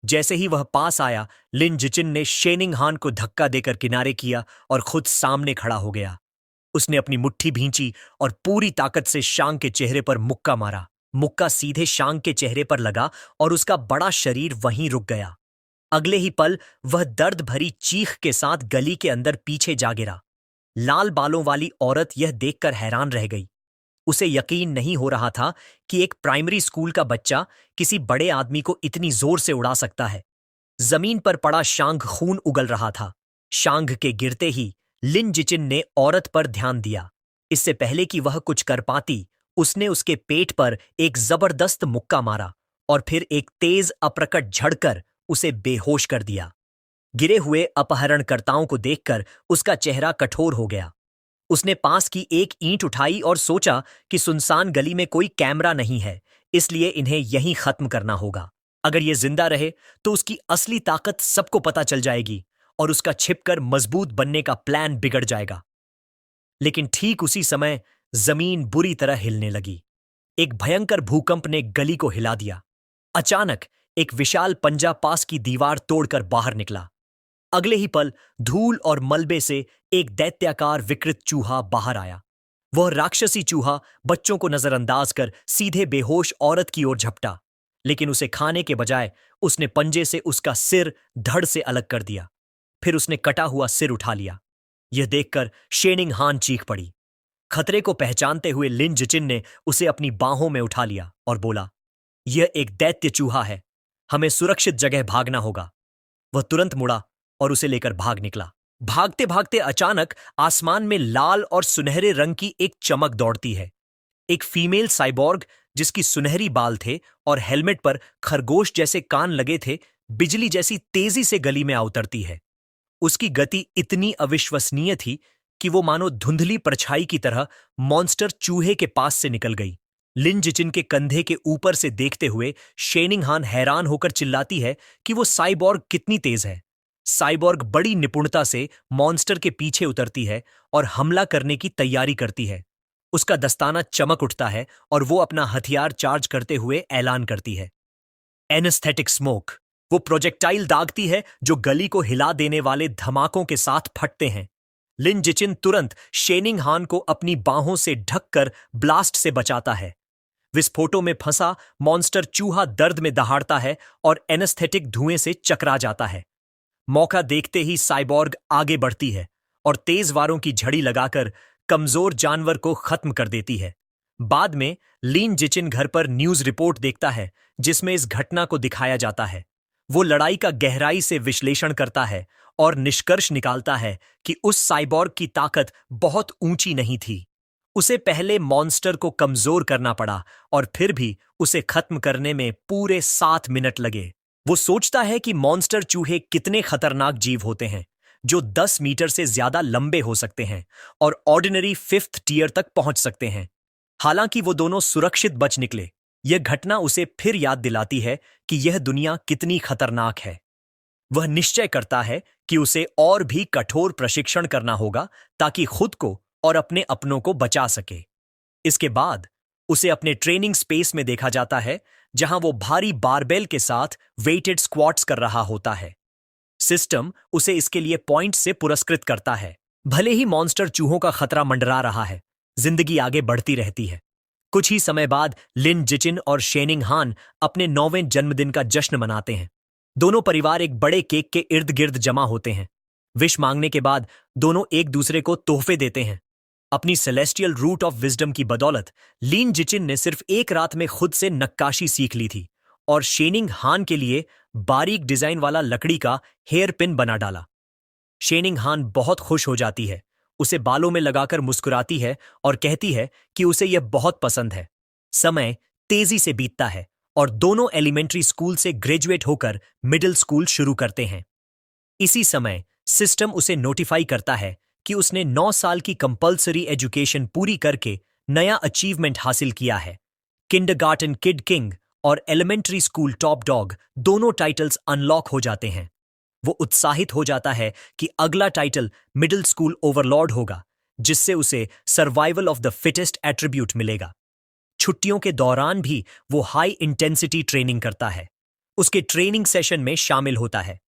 जैसे ही वह पास आया, लिन जिचिन ने शेनिंग हान को धक्का देकर किनारे किया और खुद सामने खड़ा हो गया। उसने अपनी मुट्ठी भींची और पूरी ताकत से शांग के चेहरे पर मुक्का मारा। मुक्का सीधे शांग के चेहरे पर लगा और उसका बड़ा शरीर वहीं रुक गया। अगले ही पल वह दर्द भरी चीख के साथ गली के अंदर पीछे जा गिरा। लाल बालों वाली औरत यह देखकर हैरान रह गई। उसे यकीन नहीं हो रहा था कि एक प्राइमरी स्कूल का बच्चा किसी बड़े आदमी को इतनी जोर से उड़ा सकता है। जमीन पर पड़ा शांग खून उगल रहा था। शांग के गिरते ही लिन जिचिन ने औरत पर ध्यान दिया। इससे पहले कि वह कुछ कर पाती, उसने उसके पेट पर एक जबरदस्त मुक्का मारा और फिर एक तेज अप्रकट झड़कर उसे बेहोश कर दिया। गिरे हुए अपहरणकर्ताओं को देखकर उसका चेहरा कठोर हो गया। उसने पास की एक ईंट उठाई और सोचा कि सुनसान गली में कोई कैमरा नहीं है, इसलिए इन्हें यहीं खत्म करना होगा। अगर ये जिंदा रहे तो उसकी असली ताकत सबको पता चल जाएगी और उसका छिपकर मजबूत बनने का प्लान बिगड़ जाएगा। लेकिन ठीक उसी समय जमीन बुरी तरह हिलने लगी। एक भयंकर भूकंप ने गली को हिला दिया। अचानक एक विशाल पंजा पास की दीवार तोड़कर बाहर निकला। अगले ही पल धूल और मलबे से एक दैत्याकार विकृत चूहा बाहर आया। वह राक्षसी चूहा बच्चों को नजरअंदाज कर सीधे बेहोश औरत की ओर झपटा, लेकिन उसे खाने के बजाय उसने पंजे से उसका सिर धड़ से अलग कर दिया। फिर उसने कटा हुआ सिर उठा लिया। यह देखकर शेनिंग हान चीख पड़ी। खतरे को पहचानते हुए लिन जिचिन ने उसे अपनी बाहों में उठा लिया और बोला, यह एक दैत्य चूहा है, हमें सुरक्षित जगह भागना होगा। वह तुरंत मुड़ा और उसे लेकर भाग निकला। भागते भागते अचानक आसमान में लाल और सुनहरे रंग की एक चमक दौड़ती है। एक फीमेल साइबॉर्ग जिसकी सुनहरी बाल थे और हेलमेट पर खरगोश जैसे कान लगे थे, बिजली जैसी तेजी से गली में आ उतरती है। उसकी गति इतनी अविश्वसनीय थी कि वो मानो धुंधली परछाई की तरह मॉन्स्टर चूहे के पास से निकल गई। लिन जिचिन के कंधे के ऊपर से देखते हुए शेनिंग हान हैरान होकर चिल्लाती है कि वो साइबॉर्ग कितनी तेज है। साइबॉर्ग बड़ी निपुणता से मॉन्स्टर के पीछे उतरती है और हमला करने की तैयारी करती है। उसका दस्ताना चमक उठता है और वो अपना हथियार चार्ज करते हुए ऐलान करती है, एनेस्थेटिक स्मोक। वो प्रोजेक्टाइल दागती है जो गली को हिला देने वाले धमाकों के साथ फटते हैं। लिन जिचिन तुरंत शेनिंग हान को अपनी बाहों से ढककर ब्लास्ट से बचाता है। विस्फोटों में फंसा मॉन्स्टर चूहा दर्द में दहाड़ता है और एनेस्थेटिक धुएं से चकरा जाता है। मौका देखते ही साइबॉर्ग आगे बढ़ती है और तेज वारों की झड़ी लगाकर कमजोर जानवर को खत्म कर देती है। बाद में लिन जिचिन घर पर न्यूज रिपोर्ट देखता है जिसमें इस घटना को दिखाया जाता है। वो लड़ाई का गहराई से विश्लेषण करता है और निष्कर्ष निकालता है कि उस साइबॉर्ग की ताकत बहुत ऊंची नहीं थी। उसे पहले मॉन्स्टर को कमजोर करना पड़ा और फिर भी उसे खत्म करने में पूरे 7 मिनट लगे। वो सोचता है कि मॉन्स्टर चूहे कितने खतरनाक जीव होते हैं, जो 10 मीटर से ज्यादा लंबे हो सकते हैं और ऑर्डिनरी 5th टियर तक पहुंच सकते हैं। हालांकि वो दोनों सुरक्षित बच निकले। यह घटना उसे फिर याद दिलाती है कि यह दुनिया कितनी खतरनाक है। वह निश्चय करता है कि उसे और भी कठोर प्रशिक्षण करना होगा ताकि खुद को और अपने अपनों को बचा सके। इसके बाद उसे अपने ट्रेनिंग स्पेस में देखा जाता है जहां वो भारी बारबेल के साथ वेटेड स्क्वाट्स कर रहा होता है। सिस्टम उसे इसके लिए पॉइंट्स से पुरस्कृत करता है। भले ही मॉन्स्टर चूहों का खतरा मंडरा रहा है, जिंदगी आगे बढ़ती रहती है। कुछ ही समय बाद लिन जिचिन और शेनिंग हान अपने 9वें जन्मदिन का जश्न मनाते हैं। दोनों परिवार एक बड़े केक के इर्द गिर्द जमा होते हैं। विश मांगने के बाद दोनों एक दूसरे को तोहफे देते हैं। अपनी सेलेस्टियल रूट ऑफ विजडम की बदौलत लिन जिचिन ने सिर्फ एक रात में खुद से नक्काशी सीख ली थी और शेनिंग हान के लिए बारीक डिजाइन वाला लकड़ी का हेयर पिन बना डाला। शेनिंग हान बहुत खुश हो जाती है, उसे बालों में लगाकर मुस्कुराती है और कहती है कि उसे यह बहुत पसंद है। समय तेजी से बीतता है और दोनों एलिमेंट्री स्कूल से ग्रेजुएट होकर मिडिल स्कूल शुरू करते हैं। इसी समय सिस्टम उसे नोटिफाई करता है कि उसने 9 साल की कंपल्सरी एजुकेशन पूरी करके नया अचीवमेंट हासिल किया है। किंडरगार्टन किड किंग और एलिमेंट्री स्कूल टॉप डॉग दोनों टाइटल्स अनलॉक हो जाते हैं। वो उत्साहित हो जाता है कि अगला टाइटल मिडिल स्कूल ओवरलॉर्ड होगा, जिससे उसे survival of the fittest attribute मिलेगा। छुट्टियों के दौरान भी वो हाई इंटेंसिटी ट्रेनिंग करता है। उसके ट्रेनिंग सेशन में शामिल होता है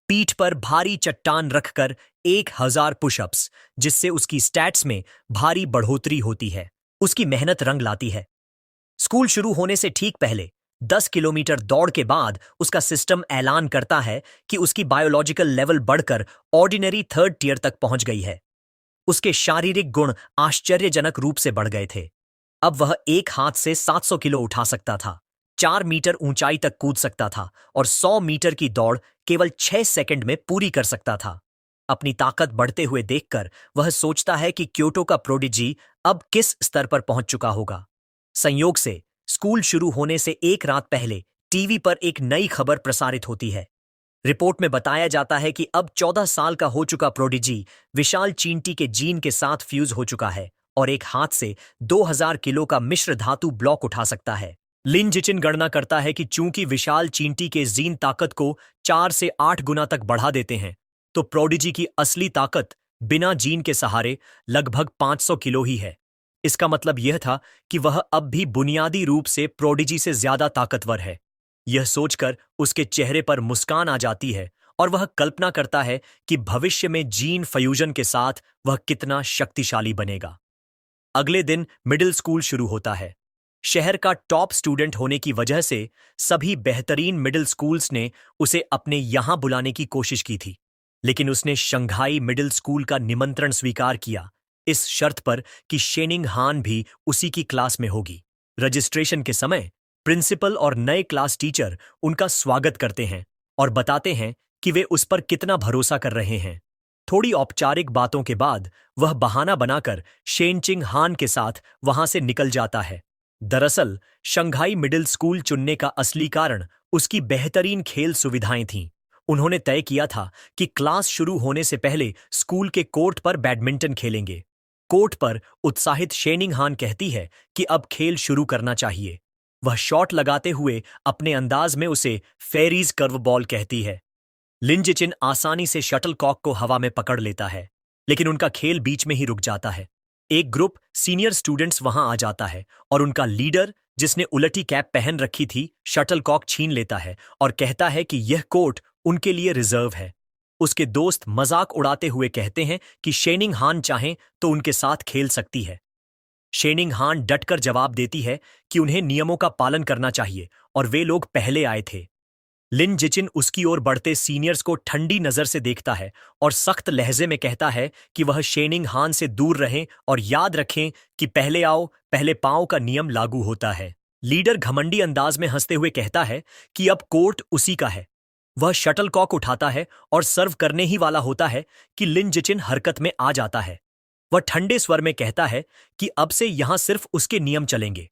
पीठ पर भारी चट्टान रखकर 1000 पुशअप्स, जिससे उसकी स्टैट्स में भारी बढ़ोतरी होती है। उसकी मेहनत रंग लाती है। स्कूल शुरू होने से ठीक पहले 10 किलोमीटर दौड़ के बाद उसका सिस्टम ऐलान करता है कि उसकी बायोलॉजिकल लेवल बढ़कर ऑर्डिनरी 3rd टियर तक पहुंच गई है। उसके शारीरिक गुण आश्चर्यजनक रूप से बढ़ गए थे। अब वह एक हाथ से 700 किलो उठा सकता था, 4 मीटर ऊंचाई तक कूद सकता था और 100 मीटर की दौड़ केवल 6 सेकंड में पूरी कर सकता था। अपनी ताकत बढ़ते हुए देखकर वह सोचता है कि क्योटो का प्रोडिजी अब किस स्तर पर पहुंच चुका होगा। संयोग से स्कूल शुरू होने से एक रात पहले टीवी पर एक नई खबर प्रसारित होती है। रिपोर्ट में बताया जाता है कि अब 14 साल का हो चुका प्रोडिजी विशाल चींटी के जीन के साथ फ्यूज हो चुका है और एक हाथ से 2000 किलो का मिश्र धातु ब्लॉक उठा सकता है। लिन जिचिन गणना करता है कि चूंकि विशाल चींटी के जीन ताकत को 4 से 8 गुना तक बढ़ा देते हैं, तो प्रोडिजी की असली ताकत बिना जीन के सहारे लगभग 500 किलो ही है। इसका मतलब यह था कि वह अब भी बुनियादी रूप से प्रोडिजी से ज्यादा ताकतवर है। यह सोचकर उसके चेहरे पर मुस्कान आ जाती है और वह कल्पना करता है कि भविष्य में जीन फ्यूजन के साथ वह कितना शक्तिशाली बनेगा। अगले दिन मिडिल स्कूल शुरू होता है। शहर का टॉप स्टूडेंट होने की वजह से सभी बेहतरीन मिडिल स्कूल्स ने उसे अपने यहां बुलाने की कोशिश की थी, लेकिन उसने शंघाई मिडिल स्कूल का निमंत्रण स्वीकार किया, इस शर्त पर कि शेनिंग हान भी उसी की क्लास में होगी। रजिस्ट्रेशन के समय प्रिंसिपल और नए क्लास टीचर उनका स्वागत करते हैं और बताते हैं कि वे उस पर कितना भरोसा कर रहे हैं। थोड़ी औपचारिक बातों के बाद वह बहाना बनाकर शेनचिंग हान के साथ वहां से निकल जाता है। दरअसल शंघाई मिडिल स्कूल चुनने का असली कारण उसकी बेहतरीन खेल सुविधाएं थीं। उन्होंने तय किया था कि क्लास शुरू होने से पहले स्कूल के कोर्ट पर बैडमिंटन खेलेंगे। कोर्ट पर उत्साहित शेनिंग हान कहती है कि अब खेल शुरू करना चाहिए। वह शॉट लगाते हुए अपने अंदाज में उसे फेरीज कर्व बॉल कहती है। लिन जिचिन आसानी से शटलकॉक को हवा में पकड़ लेता है, लेकिन उनका खेल बीच में ही रुक जाता है। एक ग्रुप सीनियर स्टूडेंट्स वहां आ जाता है और उनका लीडर, जिसने उलटी कैप पहन रखी थी, शटलकॉक छीन लेता है और कहता है कि यह कोर्ट उनके लिए रिजर्व है। उसके दोस्त मजाक उड़ाते हुए कहते हैं कि शेनिंग हान चाहें तो उनके साथ खेल सकती है। शेनिंग हान डटकर जवाब देती है कि उन्हें नियमों का पालन करना चाहिए और वे लोग पहले आए थे। लिन जिचिन उसकी ओर बढ़ते सीनियर्स को ठंडी नजर से देखता है और सख्त लहजे में कहता है कि वह शेनिंग हान से दूर रहें और याद रखें कि पहले आओ पहले पाओ का नियम लागू होता है। लीडर घमंडी अंदाज में हंसते हुए कहता है कि अब कोर्ट उसी का है। वह शटलकॉक उठाता है और सर्व करने ही वाला होता है कि लिन जिचिन हरकत में आ जाता है। वह ठंडे स्वर में कहता है कि अब से यहां सिर्फ उसके नियम चलेंगे।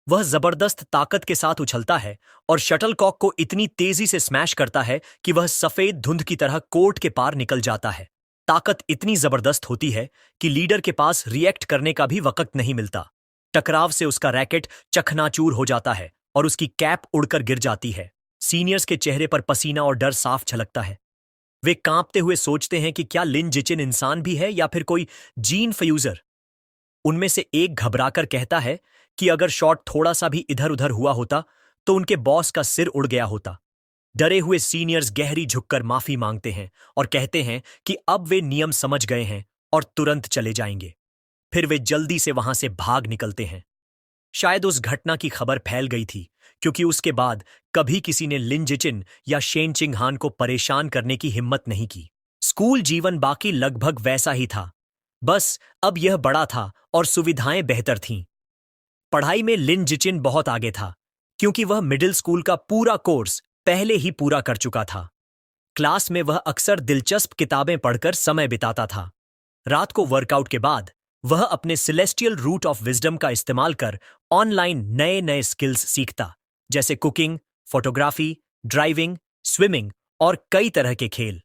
वह जबरदस्त ताकत के साथ उछलता है और शटलकॉक को इतनी तेजी से स्मैश करता है कि वह सफेद धुंध की तरह कोर्ट के पार निकल जाता है। ताकत इतनी जबरदस्त होती है कि लीडर के पास रिएक्ट करने का भी वक्त नहीं मिलता। टकराव से उसका रैकेट चकनाचूर हो जाता है और उसकी कैप उड़कर गिर जाती है। सीनियर्स के चेहरे पर पसीना और डर साफ झलकता है। वे कांपते हुए सोचते हैं कि क्या लिन जिचिन इंसान भी है या फिर कोई जीन फ्यूजर। उनमें से एक घबराकर कहता है कि अगर शॉट थोड़ा सा भी इधर उधर हुआ होता तो उनके बॉस का सिर उड़ गया होता। डरे हुए सीनियर्स गहरी झुककर माफी मांगते हैं और कहते हैं कि अब वे नियम समझ गए हैं और तुरंत चले जाएंगे। फिर वे जल्दी से वहां से भाग निकलते हैं। शायद उस घटना की खबर फैल गई थी, क्योंकि उसके बाद कभी किसी ने लिन जिचिन या शेन चिंग हान को परेशान करने की हिम्मत नहीं की। स्कूल जीवन बाकी लगभग वैसा ही था, बस अब यह बड़ा था और सुविधाएं बेहतर थीं। पढ़ाई में लिन जिचिन बहुत आगे था, क्योंकि वह मिडिल स्कूल का पूरा कोर्स पहले ही पूरा कर चुका था। क्लास में वह अक्सर दिलचस्प किताबें पढ़कर समय बिताता था। रात को वर्कआउट के बाद वह अपने सेलेस्टियल रूट ऑफ विजडम का इस्तेमाल कर ऑनलाइन नए नए स्किल्स सीखता, जैसे कुकिंग, फोटोग्राफी, ड्राइविंग, स्विमिंग और कई तरह के खेल।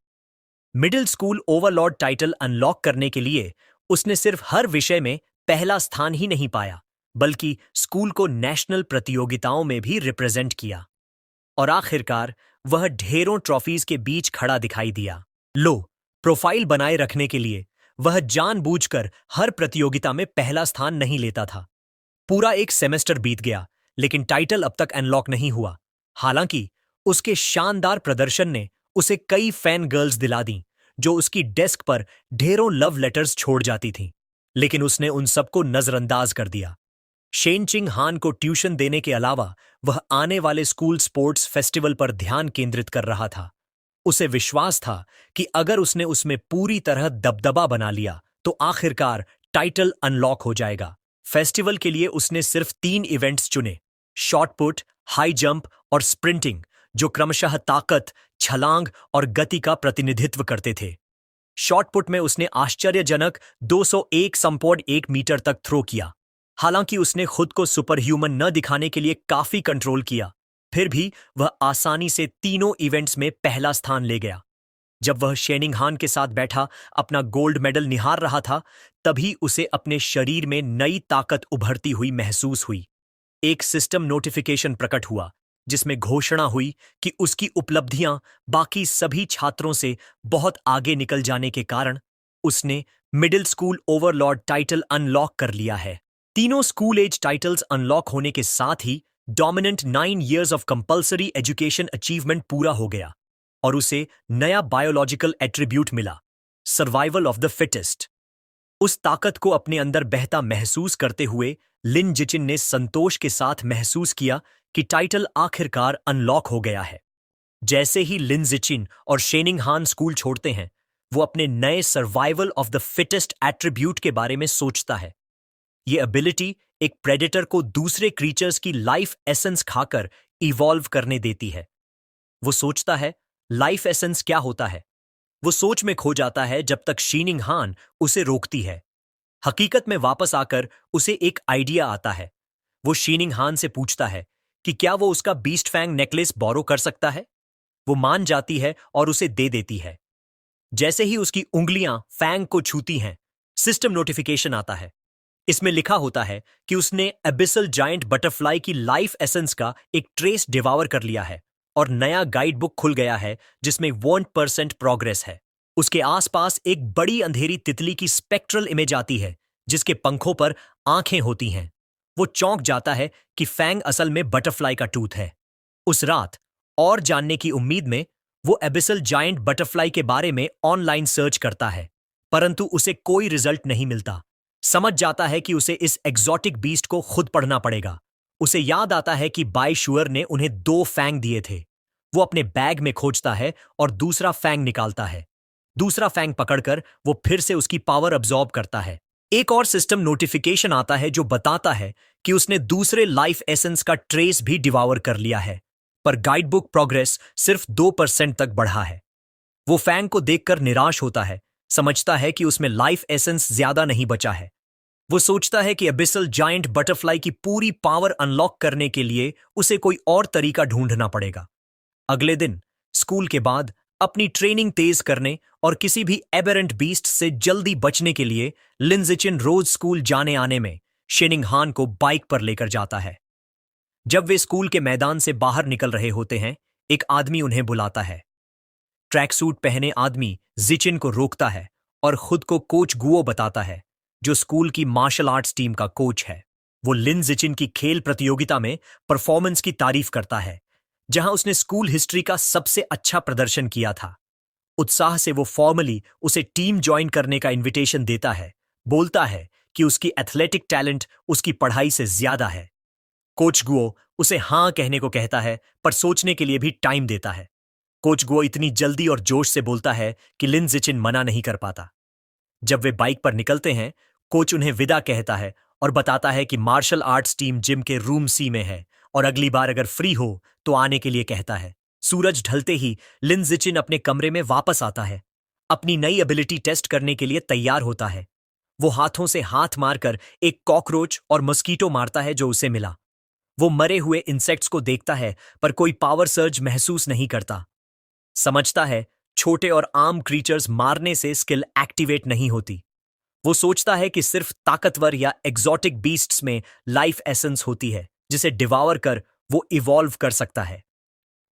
Middle school Overlord title unlock करने के लिए उसने सिर्फ हर विषय में पहला स्थान ही नहीं पाया, बल्कि स्कूल को नेशनल प्रतियोगिताओं में भी रिप्रेजेंट किया। और आखिरकार वह ढेरों ट्रॉफीज के बीच खड़ा दिखाई दिया। प्रोफाइल बनाए रखने के लिए वह जानबूझकर हर प्रतियोगिता में पहला स्थान नहीं लेता था। पूरा एक सेमेस्टर बीत गया, लेकिन टाइटल अब तक अनलॉक नहीं हुआ। हालांकि उसके शानदार प्रदर्शन ने उसे कई फैन गर्ल्स दिला दी, जो उसकी डेस्क पर ढेरों लव लेटर्स छोड़ जाती थीं। लेकिन उसने उन सबको नजरअंदाज कर दिया। शेन चिंग हान को ट्यूशन देने के अलावा वह आने वाले स्कूल स्पोर्ट्स फेस्टिवल पर ध्यान केंद्रित कर रहा था। उसे विश्वास था कि अगर उसने उसमें पूरी तरह दबदबा बना लिया तो आखिरकार टाइटल अनलॉक हो जाएगा। फेस्टिवल के लिए उसने सिर्फ 3 इवेंट्स चुने, शॉट पुट, हाई जंप और स्प्रिंटिंग, जो क्रमशः ताकत, छलांग और गति का प्रतिनिधित्व करते थे। शॉटपुट में उसने आश्चर्यजनक 201.1 मीटर तक थ्रो किया। हालांकि उसने खुद को सुपर ह्यूमन न दिखाने के लिए काफी कंट्रोल किया, फिर भी वह आसानी से तीनों इवेंट्स में पहला स्थान ले गया। जब वह शेनिंगहान के साथ बैठा अपना गोल्ड मेडल निहार रहा था, तभी उसे अपने शरीर में नई ताकत उभरती हुई महसूस हुई। एक सिस्टम नोटिफिकेशन प्रकट हुआ जिसमें घोषणा हुई कि उसकी उपलब्धियां बाकी सभी छात्रों से बहुत आगे निकल जाने के कारण उसने middle school Overlord title unlock कर लिया है। तीनों स्कूल एज टाइटल्स अनलॉक होने के साथ ही dominant 9 years of compulsory education achievement पूरा हो गया और उसे नया बायोलॉजिकल एट्रीब्यूट मिला, सर्वाइवल ऑफ द फिटेस्ट। उस ताकत को अपने अंदर बहता महसूस करते हुए लिन जिचिन ने संतोष के साथ महसूस किया कि टाइटल आखिरकार अनलॉक हो गया है। जैसे ही लिन जिचिन और शेनिंगहान स्कूल छोड़ते हैं, वो अपने नए survival of the fittest attribute के बारे में सोचता है। ये एबिलिटी एक प्रेडेटर को दूसरे क्रीचर्स की लाइफ एसेंस खाकर इवॉल्व करने देती है। वो सोचता है, लाइफ एसेंस क्या होता है? वो सोच में खो जाता है जब तक शेनिंगहान उसे रोकती है। हकीकत में वापस आकर उसे एक आइडिया आता है। वो शेनिंगहान से पूछता है कि क्या वो उसका बीस्ट फैंग नेकलेस बोरो कर सकता है। वो मान जाती है और उसे दे देती है। जैसे ही उसकी उंगलियां फैंग को छूती हैं, सिस्टम नोटिफिकेशन आता है। इसमें लिखा होता है कि उसने एबिसल जायंट बटरफ्लाई की लाइफ एसेंस का एक ट्रेस डिवावर कर लिया है और नया गाइड बुक खुल गया है जिसमें 1% प्रोग्रेस है। उसके आसपास एक बड़ी अंधेरी तितली की स्पेक्ट्रल इमेज आती है जिसके पंखों पर आंखें होती हैं। वो चौंक जाता है कि फैंग असल में बटरफ्लाई का टूथ है। उस रात और जानने की उम्मीद में वो एबिसल जायंट बटरफ्लाई के बारे में ऑनलाइन सर्च करता है, परंतु उसे कोई रिजल्ट नहीं मिलता। समझ जाता है कि उसे इस एग्जॉटिक बीस्ट को खुद पढ़ना पड़ेगा। उसे याद आता है कि बाय शुअर ने उन्हें 2 फैंग दिए थे। वो अपने बैग में खोजता है और दूसरा फैंग निकालता है। दूसरा फैंग पकड़कर वो फिर से उसकी पावर अब्सॉर्ब करता है। एक और सिस्टम नोटिफिकेशन आता है जो बताता है कि उसने दूसरे लाइफ एसेंस का ट्रेस भी डिवावर कर लिया है, पर गाइडबुक प्रोग्रेस सिर्फ 2% तक बढ़ा है। वो फैंग को देखकर निराश होता है, समझता है कि उसमें लाइफ एसेंस ज्यादा नहीं बचा है। वो सोचता है कि एबिसल जायंट बटरफ्लाई की पूरी पावर अनलॉक करने के लिए उसे कोई और तरीका ढूंढना पड़ेगा। अगले दिन स्कूल के बाद अपनी ट्रेनिंग तेज करने और किसी भी एबेरेंट बीस्ट से जल्दी बचने के लिए लिन जिचिन रोज स्कूल जाने आने में शेनिंगहान को बाइक पर लेकर जाता है। जब वे स्कूल के मैदान से बाहर निकल रहे होते हैं, एक आदमी उन्हें बुलाता है। ट्रैक सूट पहने आदमी जिचिन को रोकता है और खुद को कोच गुओ बताता है, जो स्कूल की मार्शल आर्ट्स टीम का कोच है। वो लिन जिचिन की खेल प्रतियोगिता में परफॉर्मेंस की तारीफ करता है, जहां उसने स्कूल हिस्ट्री का सबसे अच्छा प्रदर्शन किया था। उत्साह से वो फॉर्मली उसे टीम ज्वाइन करने का इनविटेशन देता है, बोलता है कि उसकी एथलेटिक टैलेंट उसकी पढ़ाई से ज्यादा है। कोच गुओ उसे हां कहने को कहता है, पर सोचने के लिए भी टाइम देता है। कोच गुओ इतनी जल्दी और जोश से बोलता है कि लिन जिचिन मना नहीं कर पाता। जब वे बाइक पर निकलते हैं, कोच उन्हें विदा कहता है और बताता है कि मार्शल आर्ट्स टीम जिम के रूम सी में है और अगली बार अगर फ्री हो तो आने के लिए कहता है। सूरज ढलते ही लिन जिचिन अपने कमरे में वापस आता है। अपनी नई एबिलिटी टेस्ट करने के लिए तैयार होता है। वो हाथों से हाथ मारकर एक कॉकरोच और मस्कीटो मारता है जो उसे मिला। वो मरे हुए इंसेक्ट्स को देखता है, पर कोई पावर सर्ज महसूस नहीं करता। समझता है छोटे और आम क्रीचर्स मारने से स्किल एक्टिवेट नहीं होती। वो सोचता है कि सिर्फ ताकतवर या एग्जॉटिक बीस्ट्स में लाइफ एसेंस होती है जिसे डिवावर कर वो इवॉल्व कर सकता है।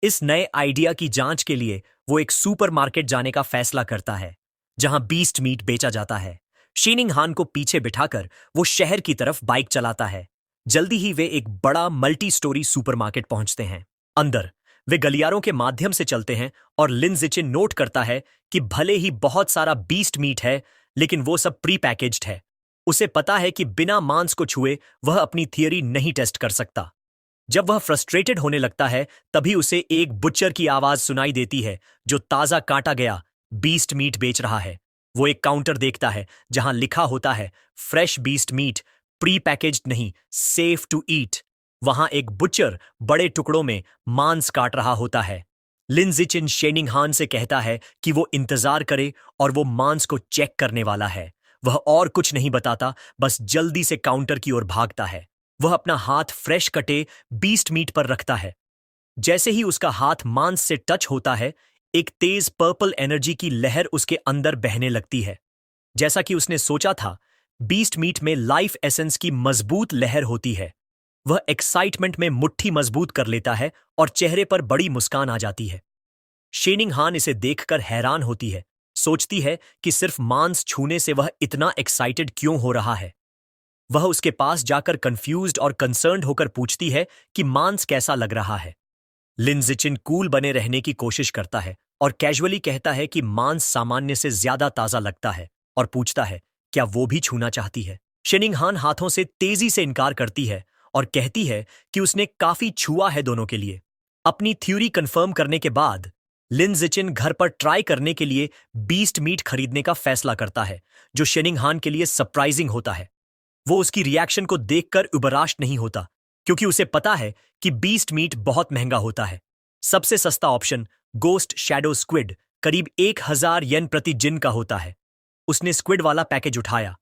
इस नए आइडिया की जांच के लिए वो एक सुपरमार्केट जाने का फैसला करता है जहां बीस्ट मीट बेचा जाता है। शेनिंगहान को पीछे बिठाकर वो शहर की तरफ बाइक चलाता है। जल्दी ही वे एक बड़ा मल्टी स्टोरी सुपरमार्केट पहुंचते हैं। अंदर वे गलियारों के माध्यम से चलते हैं और लिन जिचिन नोट करता है कि भले ही बहुत सारा बीस्ट मीट है, लेकिन वो सब प्री पैकेज्ड है। उसे पता है कि बिना मांस को छुए वह अपनी थियरी नहीं टेस्ट कर सकता। जब वह फ्रस्ट्रेटेड होने लगता है, तभी उसे एक बुच्चर की आवाज सुनाई देती है जो ताजा काटा गया बीस्ट मीट बेच रहा है। वो एक काउंटर देखता है जहां लिखा होता है fresh beast meat, pre packaged नहीं, सेफ टू ईट। वहां एक बुच्चर बड़े टुकड़ों में मांस काट रहा होता है। लिन जिचिन शेनिंग हान से कहता है कि वो इंतजार करे और वो मांस को चेक करने वाला है। वह और कुछ नहीं बताता, बस जल्दी से काउंटर की ओर भागता है। वह अपना हाथ फ्रेश कटे बीस्ट मीट पर रखता है। जैसे ही उसका हाथ मांस से टच होता है, एक तेज पर्पल एनर्जी की लहर उसके अंदर बहने लगती है। जैसा कि उसने सोचा था, बीस्ट मीट में लाइफ एसेंस की मजबूत लहर होती है। वह एक्साइटमेंट में मुट्ठी मजबूत कर लेता है और चेहरे पर बड़ी मुस्कान आ जाती है। शेनिंग हान इसे देखकर हैरान होती है, सोचती है कि सिर्फ मांस छूने से वह इतना एक्साइटेड क्यों हो रहा है। वह उसके पास जाकर कंफ्यूज्ड और कंसर्न्ड होकर पूछती है कि मांस कैसा लग रहा है। लिन जिचिन कूल बने रहने की कोशिश करता है और कैजुअली कहता है कि मांस सामान्य से ज्यादा ताजा लगता है और पूछता है क्या वो भी छूना चाहती है। शेनिंग हान हाथों से तेजी से इनकार करती है और कहती है कि उसने काफी छुआ है दोनों के लिए। अपनी थ्योरी कंफर्म करने के बाद लिन जिचिन घर पर ट्राई करने के लिए बीस्ट मीट खरीदने का फैसला करता है, जो शेनिंग हान के लिए सरप्राइजिंग होता है। वो उसकी रिएक्शन को देखकर उबराश नहीं होता, क्योंकि उसे पता है कि बीस्ट मीट बहुत महंगा होता है। सबसे सस्ता ऑप्शन गोस्ट शैडो स्क्विड करीब 1000 येन प्रति जिन का होता है। उसने स्क्विड वाला पैकेज उठाया।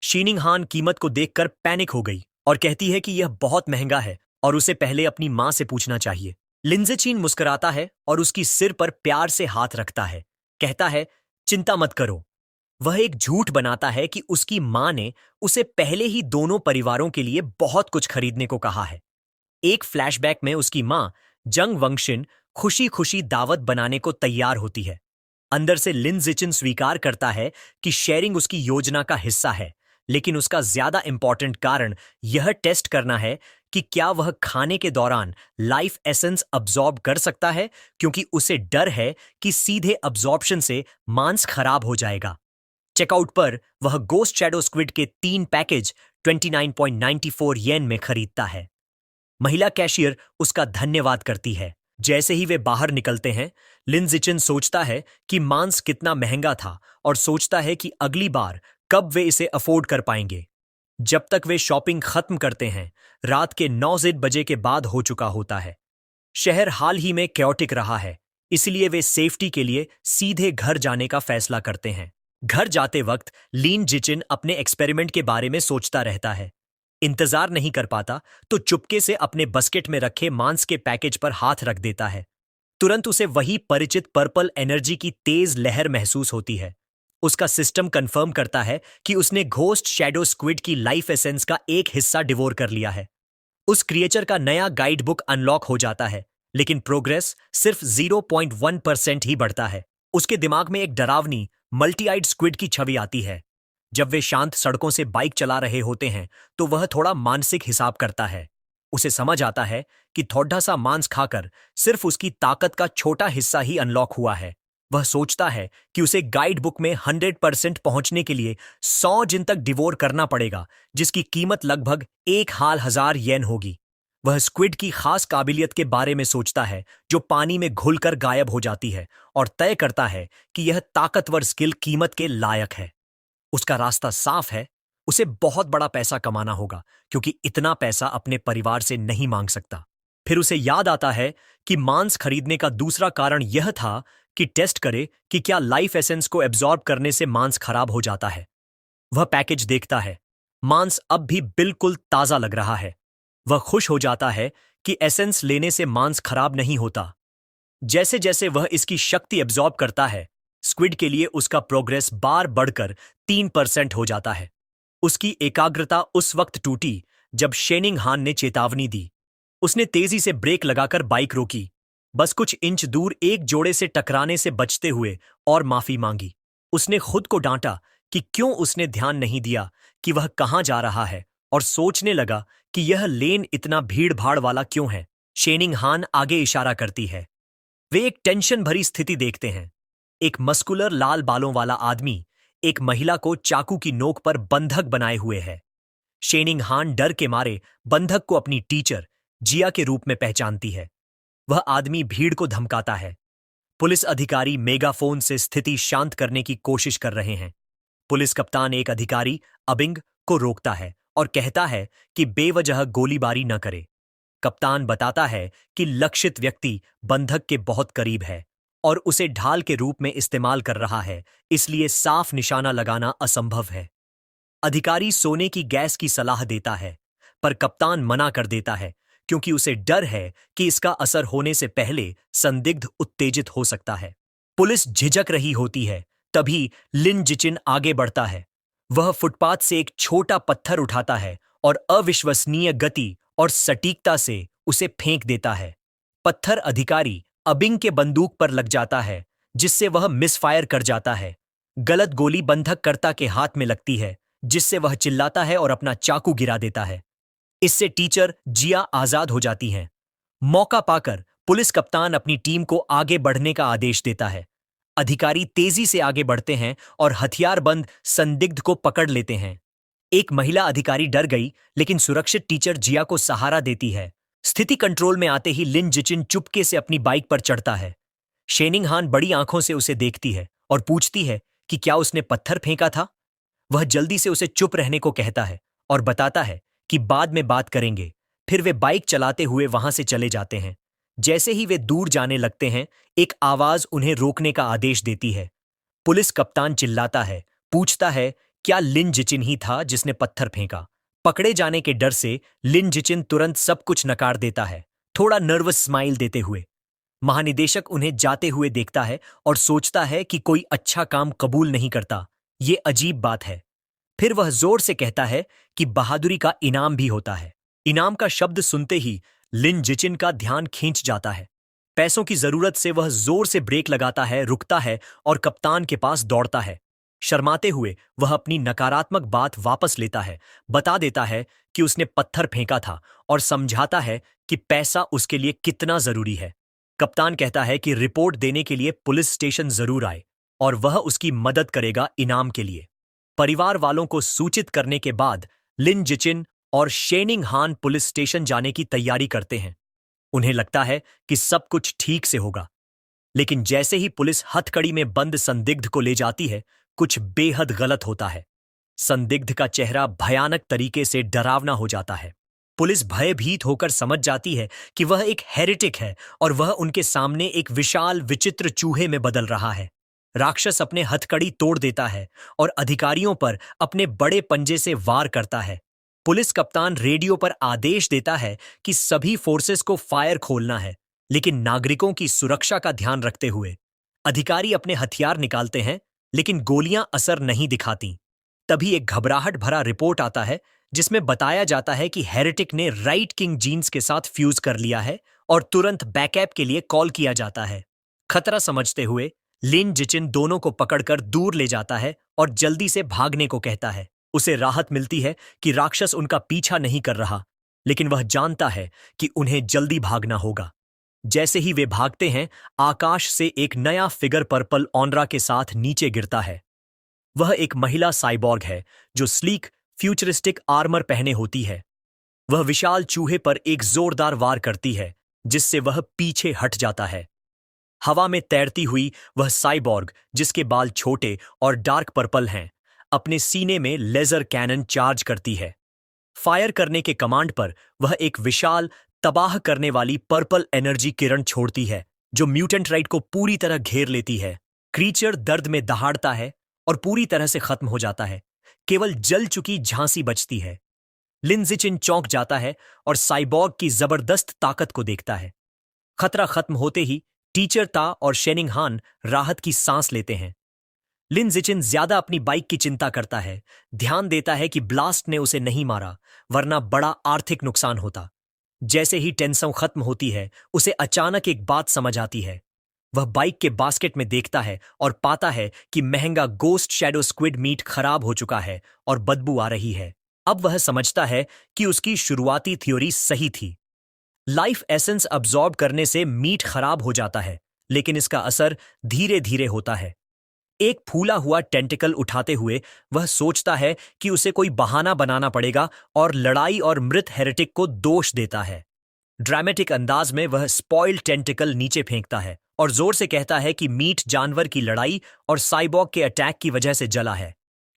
शीनिंग हान कीमत को देखकर पैनिक हो गई और कहती है कि यह बहुत महंगा है और उसे पहले अपनी मां से पूछना चाहिए। लिंजेचीन मुस्कुराता है और उसकी सिर पर प्यार से हाथ रखता है। कहता है, चिंता मत करो। वह एक झूठ बनाता है कि उसकी मां ने उसे पहले ही दोनों परिवारों के लिए बहुत कुछ खरीदने को कहा है। एक फ्लैशबैक में उसकी मां जंग वंगशिन खुशी खुशी दावत बनाने को तैयार होती है। अंदर से लिन जिचिन स्वीकार करता है कि शेयरिंग उसकी योजना का हिस्सा है, लेकिन उसका ज्यादा इंपॉर्टेंट कारण यह टेस्ट करना है कि क्या वह खाने के दौरान लाइफ एसेंस अब्सॉर्ब कर सकता है, क्योंकि उसे डर है कि सीधे अब्सॉर्प्शन से मांस खराब हो जाएगा। चेकआउट पर वह गोस्ट शैडो स्क्विड के 3 पैकेज 29.94 येन में खरीदता है। महिला कैशियर उसका धन्यवाद करती है। जैसे ही वे बाहर निकलते हैं, लिन जिचिन सोचता है कि मांस कितना महंगा था और सोचता है कि अगली बार कब वे इसे अफोर्ड कर पाएंगे। जब तक वे शॉपिंग खत्म करते हैं, रात के 9 बजे के बाद हो चुका होता है। शहर हाल ही में कैओटिक रहा है, इसलिए वे सेफ्टी के लिए सीधे घर जाने का फैसला करते हैं। घर जाते वक्त लिन जिचिन अपने एक्सपेरिमेंट के बारे में सोचता रहता है। इंतजार नहीं कर पाता तो चुपके से अपने बस्केट में रखे मांस के पैकेज पर हाथ रख देता है। तुरंत उसे वही परिचित पर्पल एनर्जी की तेज लहर महसूस होती है। उसका सिस्टम कंफर्म करता है कि उसने घोस्ट शैडो स्क्विड की लाइफ एसेंस का एक हिस्सा डिवोर कर लिया है। उस क्रिएचर का नया गाइड बुक अनलॉक हो जाता है, लेकिन प्रोग्रेस सिर्फ 0.1% ही बढ़ता है। उसके दिमाग में एक डरावनी मल्टी आइड स्क्विड की छवि आती है। जब वे शांत सड़कों से बाइक चला रहे होते हैं तो वह थोड़ा मानसिक हिसाब करता है। उसे समझ आता है कि थोड़ा सा मांस खाकर सिर्फ उसकी ताकत का छोटा हिस्सा ही अनलॉक हुआ है। वह सोचता है कि उसे गाइड बुक में 100% पहुंचने के लिए 100 जिन तक डिवोर करना पड़ेगा, जिसकी कीमत लगभग 1000 येन होगी। वह स्क्विड की खास काबिलियत के बारे में सोचता है, जो पानी में घुलकर गायब हो जाती है, और तय करता है कि यह ताकतवर स्किल कीमत के लायक है। उसका रास्ता साफ है, उसे बहुत बड़ा पैसा कमाना होगा, क्योंकि इतना पैसा अपने परिवार से नहीं मांग सकता। फिर उसे याद आता है कि मांस खरीदने का दूसरा कारण यह था कि टेस्ट करे कि क्या लाइफ एसेंस को एब्जॉर्ब करने से मांस खराब हो जाता है। वह पैकेज देखता है। मांस अब भी बिल्कुल ताजा लग रहा है। वह खुश हो जाता है कि एसेंस लेने से मांस खराब नहीं होता। जैसे जैसे वह इसकी शक्ति एब्जॉर्ब करता है, स्क्विड के लिए उसका प्रोग्रेस बार बढ़कर 3% हो जाता है। उसकी एकाग्रता उस वक्त टूटी जब शेनिंग हान ने चेतावनी दी। उसने तेजी से ब्रेक लगाकर बाइक रोकी, बस कुछ इंच दूर एक जोड़े से टकराने से बचते हुए, और माफी मांगी। उसने खुद को डांटा कि क्यों उसने ध्यान नहीं दिया कि वह कहां जा रहा है, और सोचने लगा कि यह लेन इतना भीड़ भाड़ वाला क्यों है। शेनिंग हान आगे इशारा करती है। वे एक टेंशन भरी स्थिति देखते हैं। एक मस्कुलर लाल बालों वाला आदमी एक महिला को चाकू की नोक पर बंधक बनाए हुए है। शेनिंग हान डर के मारे बंधक को अपनी टीचर जिया के रूप में पहचानती है। वह आदमी भीड़ को धमकाता है। पुलिस अधिकारी मेगाफोन से स्थिति शांत करने की कोशिश कर रहे हैं। पुलिस कप्तान एक अधिकारी अबिंग को रोकता है और कहता है कि बेवजह गोलीबारी न करे। कप्तान बताता है कि लक्षित व्यक्ति बंधक के बहुत करीब है और उसे ढाल के रूप में इस्तेमाल कर रहा है, इसलिए साफ निशाना लगाना असंभव है। अधिकारी सोने की गैस की सलाह देता है, पर कप्तान मना कर देता है क्योंकि उसे डर है कि इसका असर होने से पहले संदिग्ध उत्तेजित हो सकता है। पुलिस झिझक रही होती है, तभी लिन जिचिन आगे बढ़ता है। वह फुटपाथ से एक छोटा पत्थर उठाता है और अविश्वसनीय गति और सटीकता से उसे फेंक देता है। पत्थर अधिकारी अबिंग के बंदूक पर लग जाता है, जिससे वह मिसफायर कर जाता है। गलत गोली बंधककर्ता के हाथ में लगती है, जिससे वह चिल्लाता है और अपना चाकू गिरा देता है। इससे टीचर जिया आजाद हो जाती हैं। मौका पाकर पुलिस कप्तान अपनी टीम को आगे बढ़ने का आदेश देता है। अधिकारी तेजी से आगे बढ़ते हैं और हथियारबंद संदिग्ध को पकड़ लेते हैं। एक महिला अधिकारी डर गई, लेकिन सुरक्षित टीचर जिया को सहारा देती है। स्थिति कंट्रोल में आते ही लिन जिचिन चुपके से अपनी बाइक पर चढ़ता है। शेनिंग हान बड़ी आंखों से उसे देखती है और पूछती है कि क्या उसने पत्थर फेंका था। वह जल्दी से उसे चुप रहने को कहता है और बताता है कि बाद में बात करेंगे। फिर वे बाइक चलाते हुए वहां से चले जाते हैं। जैसे ही वे दूर जाने लगते हैं, एक आवाज उन्हें रोकने का आदेश देती है। पुलिस कप्तान चिल्लाता है, पूछता है क्या लिन जिचिन ही था जिसने पत्थर फेंका। पकड़े जाने के डर से लिन जिचिन तुरंत सब कुछ नकार देता है, थोड़ा नर्वस स्माइल देते हुए। महानिदेशक उन्हें जाते हुए देखता है और सोचता है कि कोई अच्छा काम कबूल नहीं करता। ये अजीब बात है। फिर वह जोर से कहता है कि बहादुरी का इनाम भी होता है। इनाम का शब्द सुनते ही लिन जिचिन का ध्यान खींच जाता है। पैसों की जरूरत से वह जोर से ब्रेक लगाता है, रुकता है और कप्तान के पास दौड़ता है। शर्माते हुए वह अपनी नकारात्मक बात वापस लेता है, बता देता है कि उसने पत्थर फेंका था और समझाता है कि पैसा उसके लिए कितना जरूरी है। कप्तान कहता है कि रिपोर्ट देने के लिए पुलिस स्टेशन जरूर आए और वह उसकी मदद करेगा इनाम के लिए। परिवार वालों को सूचित करने के बाद लिन जिचिन और शेनिंग हान पुलिस स्टेशन जाने की तैयारी करते हैं। उन्हें लगता है कि सब कुछ ठीक से होगा, लेकिन जैसे ही पुलिस हथकड़ी में बंद संदिग्ध को ले जाती है, कुछ बेहद गलत होता है। संदिग्ध का चेहरा भयानक तरीके से डरावना हो जाता है। पुलिस भयभीत होकर समझ जाती है कि वह एक हेरेटिक है और वह उनके सामने एक विशाल विचित्र चूहे में बदल रहा है। राक्षस अपने हथकड़ी तोड़ देता है और अधिकारियों पर अपने बड़े पंजे से वार करता है। पुलिस कप्तान रेडियो पर आदेश देता है कि सभी फोर्सेस को फायर खोलना है, लेकिन नागरिकों की सुरक्षा का ध्यान रखते हुए। अधिकारी अपने हथियार निकालते हैं, लेकिन गोलियां असर नहीं दिखाती। तभी एक घबराहट भरा रिपोर्ट आता है, जिसमें बताया जाता है कि हेरेटिक ने राइट किंग जीन्स के साथ फ्यूज कर लिया है और तुरंत बैकअप के लिए कॉल किया जाता है। खतरा समझते हुए लिन जिचिन दोनों को पकड़कर दूर ले जाता है और जल्दी से भागने को कहता है। उसे राहत मिलती है कि राक्षस उनका पीछा नहीं कर रहा, लेकिन वह जानता है कि उन्हें जल्दी भागना होगा। जैसे ही वे भागते हैं, आकाश से एक नया फिगर पर्पल ऑनरा के साथ नीचे गिरता है। वह एक महिला साइबॉर्ग है जो स्लीक फ्यूचरिस्टिक आर्मर पहने होती है। वह विशाल चूहे पर एक जोरदार वार करती है, जिससे वह पीछे हट जाता है। हवा में तैरती हुई वह साइबॉर्ग, जिसके बाल छोटे और डार्क पर्पल हैं, अपने सीने में लेजर कैनन चार्ज करती है। फायर करने के कमांड पर वह एक विशाल तबाह करने वाली पर्पल एनर्जी किरण छोड़ती है, जो म्यूटेंट राइट को पूरी तरह घेर लेती है। क्रीचर दर्द में दहाड़ता है और पूरी तरह से खत्म हो जाता है। केवल जल चुकी झांसी बचती है। लिन जिचिन चौंक जाता है और साइबॉर्ग की जबरदस्त ताकत को देखता है। खतरा खत्म होते ही टीचर ता और शेनिंग हान राहत की सांस लेते हैं। लिन जिचिन ज्यादा अपनी बाइक की चिंता करता है, ध्यान देता है कि ब्लास्ट ने उसे नहीं मारा, वरना बड़ा आर्थिक नुकसान होता। जैसे ही टेंशन खत्म होती है, उसे अचानक एक बात समझ आती है। वह बाइक के बास्केट में देखता है और पाता है कि महंगा गोस्ट शैडो स्क्विड मीट खराब हो चुका है और बदबू आ रही है। अब वह समझता है कि उसकी शुरुआती थ्योरी सही थी। लाइफ एसेंस अब्सॉर्ब करने से मीट खराब हो जाता है, लेकिन इसका असर धीरे धीरे होता है। एक फूला हुआ टेंटिकल उठाते हुए वह सोचता है कि उसे कोई बहाना बनाना पड़ेगा और लड़ाई और मृत हेरेटिक को दोष देता है। ड्रामेटिक अंदाज में वह स्पॉइल्ड टेंटिकल नीचे फेंकता है और जोर से कहता है कि मीट जानवर की लड़ाई और साइबॉर्ग के अटैक की वजह से जला है।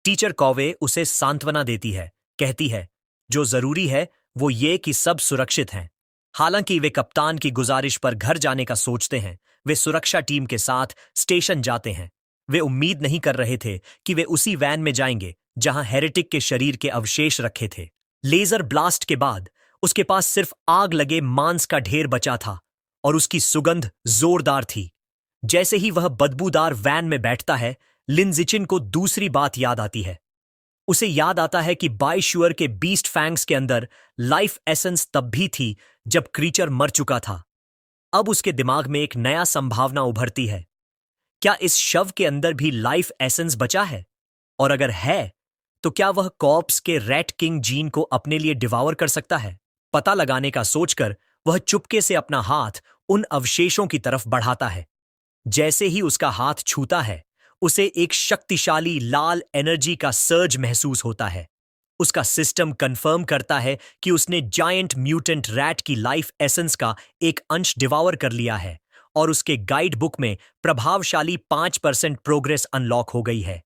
टीचर कॉवे उसे सांत्वना देती है, कहती है जो जरूरी है वो ये कि सब सुरक्षित हैं। हालांकि वे कप्तान की गुजारिश पर घर जाने का सोचते हैं, वे सुरक्षा टीम के साथ स्टेशन जाते हैं। वे उम्मीद नहीं कर रहे थे कि वे उसी वैन में जाएंगे जहां हेरेटिक के शरीर के अवशेष रखे थे। लेजर ब्लास्ट के बाद उसके पास सिर्फ आग लगे मांस का ढेर बचा था और उसकी सुगंध जोरदार थी। जैसे ही वह बदबूदार वैन में बैठता है, लिन जिचिन को दूसरी बात याद आती है। उसे याद आता है कि बाइशुअर के बीस्ट फैंग्स के अंदर लाइफ एसेंस तब भी थी जब क्रीचर मर चुका था। अब उसके दिमाग में एक नया संभावना उभरती है। क्या इस शव के अंदर भी लाइफ एसेंस बचा है? और अगर है, तो क्या वह कॉर्प्स के रैट किंग जीन को अपने लिए डिवावर कर सकता है? पता लगाने का सोचकर वह चुपके से अपना हाथ उन अवशेषों की तरफ बढ़ाता है। जैसे ही उसका हाथ छूता है, उसे एक शक्तिशाली लाल एनर्जी का सर्ज महसूस होता है। उसका सिस्टम कंफर्म करता है कि उसने जायंट म्यूटेंट रैट की लाइफ एसेंस का एक अंश डिवावर कर लिया है और उसके गाइड बुक में प्रभावशाली 5% प्रोग्रेस अनलॉक हो गई है।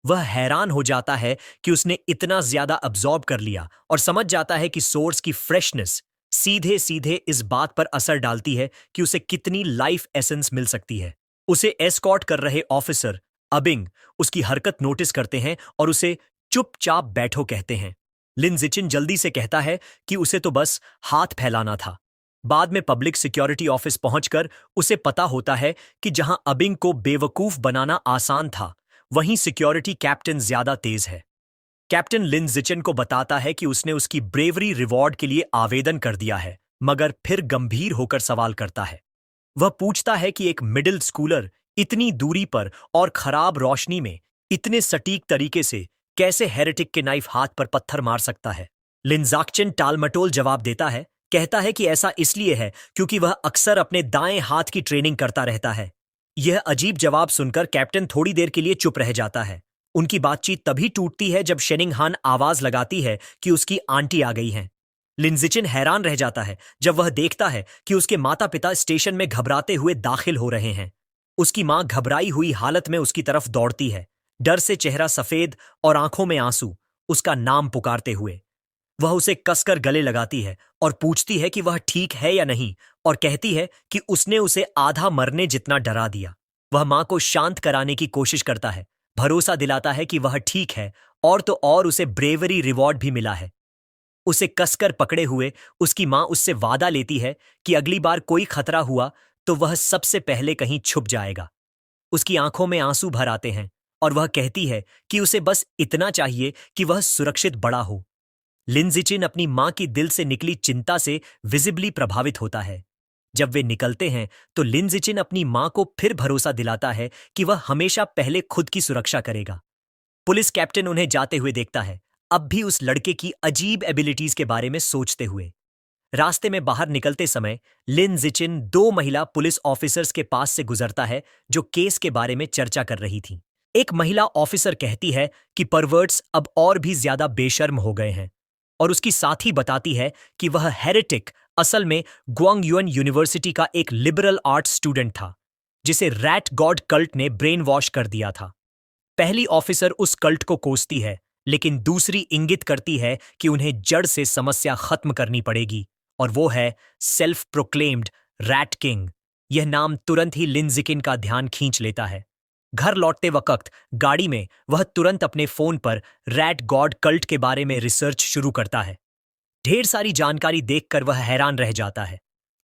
वह हैरान हो जाता है कि उसने इतना ज्यादा अब्सॉर्ब कर लिया और समझ जाता है कि सोर्स की फ्रेशनेस सीधे सीधे इस बात पर असर डालती है कि उसे कितनी लाइफ एसेंस मिल सकती है। उसे एस्कॉर्ट कर रहे ऑफिसर अबिंग उसकी हरकत नोटिस करते हैं और उसे चुपचाप बैठो कहते हैं। लिन जिचिन जल्दी से कहता है कि उसे तो बस हाथ फैलाना था। बाद में पब्लिक सिक्योरिटी ऑफिस पहुंचकर उसे पता होता है कि जहां अबिंग को बेवकूफ बनाना आसान था, वहीं सिक्योरिटी कैप्टन ज्यादा तेज है। कैप्टन लिन जिचिन को बताता है कि उसने उसकी ब्रेवरी रिवॉर्ड के लिए आवेदन कर दिया है, मगर फिर गंभीर होकर सवाल करता है। वह पूछता है कि एक मिडिल स्कूलर इतनी दूरी पर और खराब रोशनी में इतने सटीक तरीके से कैसे हेरेटिक के नाइफ हाथ पर पत्थर मार सकता है। लिनजाक्चन टालमटोल जवाब देता है, कहता है कि ऐसा इसलिए है क्योंकि वह अक्सर अपने दाएं हाथ की ट्रेनिंग करता रहता है। यह अजीब जवाब सुनकर कैप्टन थोड़ी देर के लिए चुप रह जाता है। उनकी बातचीत तभी टूटती है जब शेनिंगहान आवाज लगाती है कि उसकी आंटी आ गई हैं। लिनजिचिन हैरान रह जाता है जब वह देखता है कि उसके माता पिता स्टेशन में घबराते हुए दाखिल हो रहे हैं। उसकी मां घबराई हुई हालत में उसकी तरफ दौड़ती है, डर से चेहरा सफेद और आंखों में आंसू, उसका नाम पुकारते हुए। वह उसे कसकर गले लगाती है और पूछती है कि वह ठीक है या नहीं, और कहती है कि उसने उसे आधा मरने जितना डरा दिया। वह मां को शांत कराने की कोशिश करता है, भरोसा दिलाता है कि वह ठीक है, और तो और उसे ब्रेवरी रिवॉर्ड भी मिला है। उसे कसकर पकड़े हुए उसकी मां उससे वादा लेती है कि अगली बार कोई खतरा हुआ तो वह सबसे पहले कहीं छुप जाएगा। उसकी आंखों में आंसू भर आते हैं और वह कहती है कि उसे बस इतना चाहिए कि वह सुरक्षित बड़ा हो। लिनजिचिन अपनी मां की दिल से निकली चिंता से विजिबली प्रभावित होता है। जब वे निकलते हैं तो लिनजिचिन अपनी मां को फिर भरोसा दिलाता है कि वह हमेशा पहले खुद की सुरक्षा करेगा। पुलिस कैप्टन उन्हें जाते हुए देखता है, अब भी उस लड़के की अजीब एबिलिटीज के बारे में सोचते हुए। रास्ते में बाहर निकलते समय लिन जिचिन 2 महिला पुलिस ऑफिसर्स के पास से गुजरता है जो केस के बारे में चर्चा कर रही थी। एक महिला ऑफिसर कहती है कि परवर्ट्स अब और भी ज्यादा बेशर्म हो गए हैं, और उसकी साथी बताती है कि वह हेरेटिक असल में ग्वांगयुन यूनिवर्सिटी का एक लिबरल आर्ट्स स्टूडेंट था जिसे रैट गॉड कल्ट ने ब्रेन वॉश कर दिया था। पहली ऑफिसर उस कल्ट को कोसती है, लेकिन दूसरी इंगित करती है कि उन्हें जड़ से समस्या खत्म करनी पड़ेगी, और वो है सेल्फ प्रोक्लेम्ड रैट किंग। यह नाम तुरंत ही लिनजिकिन का ध्यान खींच लेता है। घर लौटते वक्त गाड़ी में वह तुरंत अपने फोन पर रैट गॉड कल्ट के बारे में रिसर्च शुरू करता है। ढेर सारी जानकारी देखकर वह हैरान रह जाता है।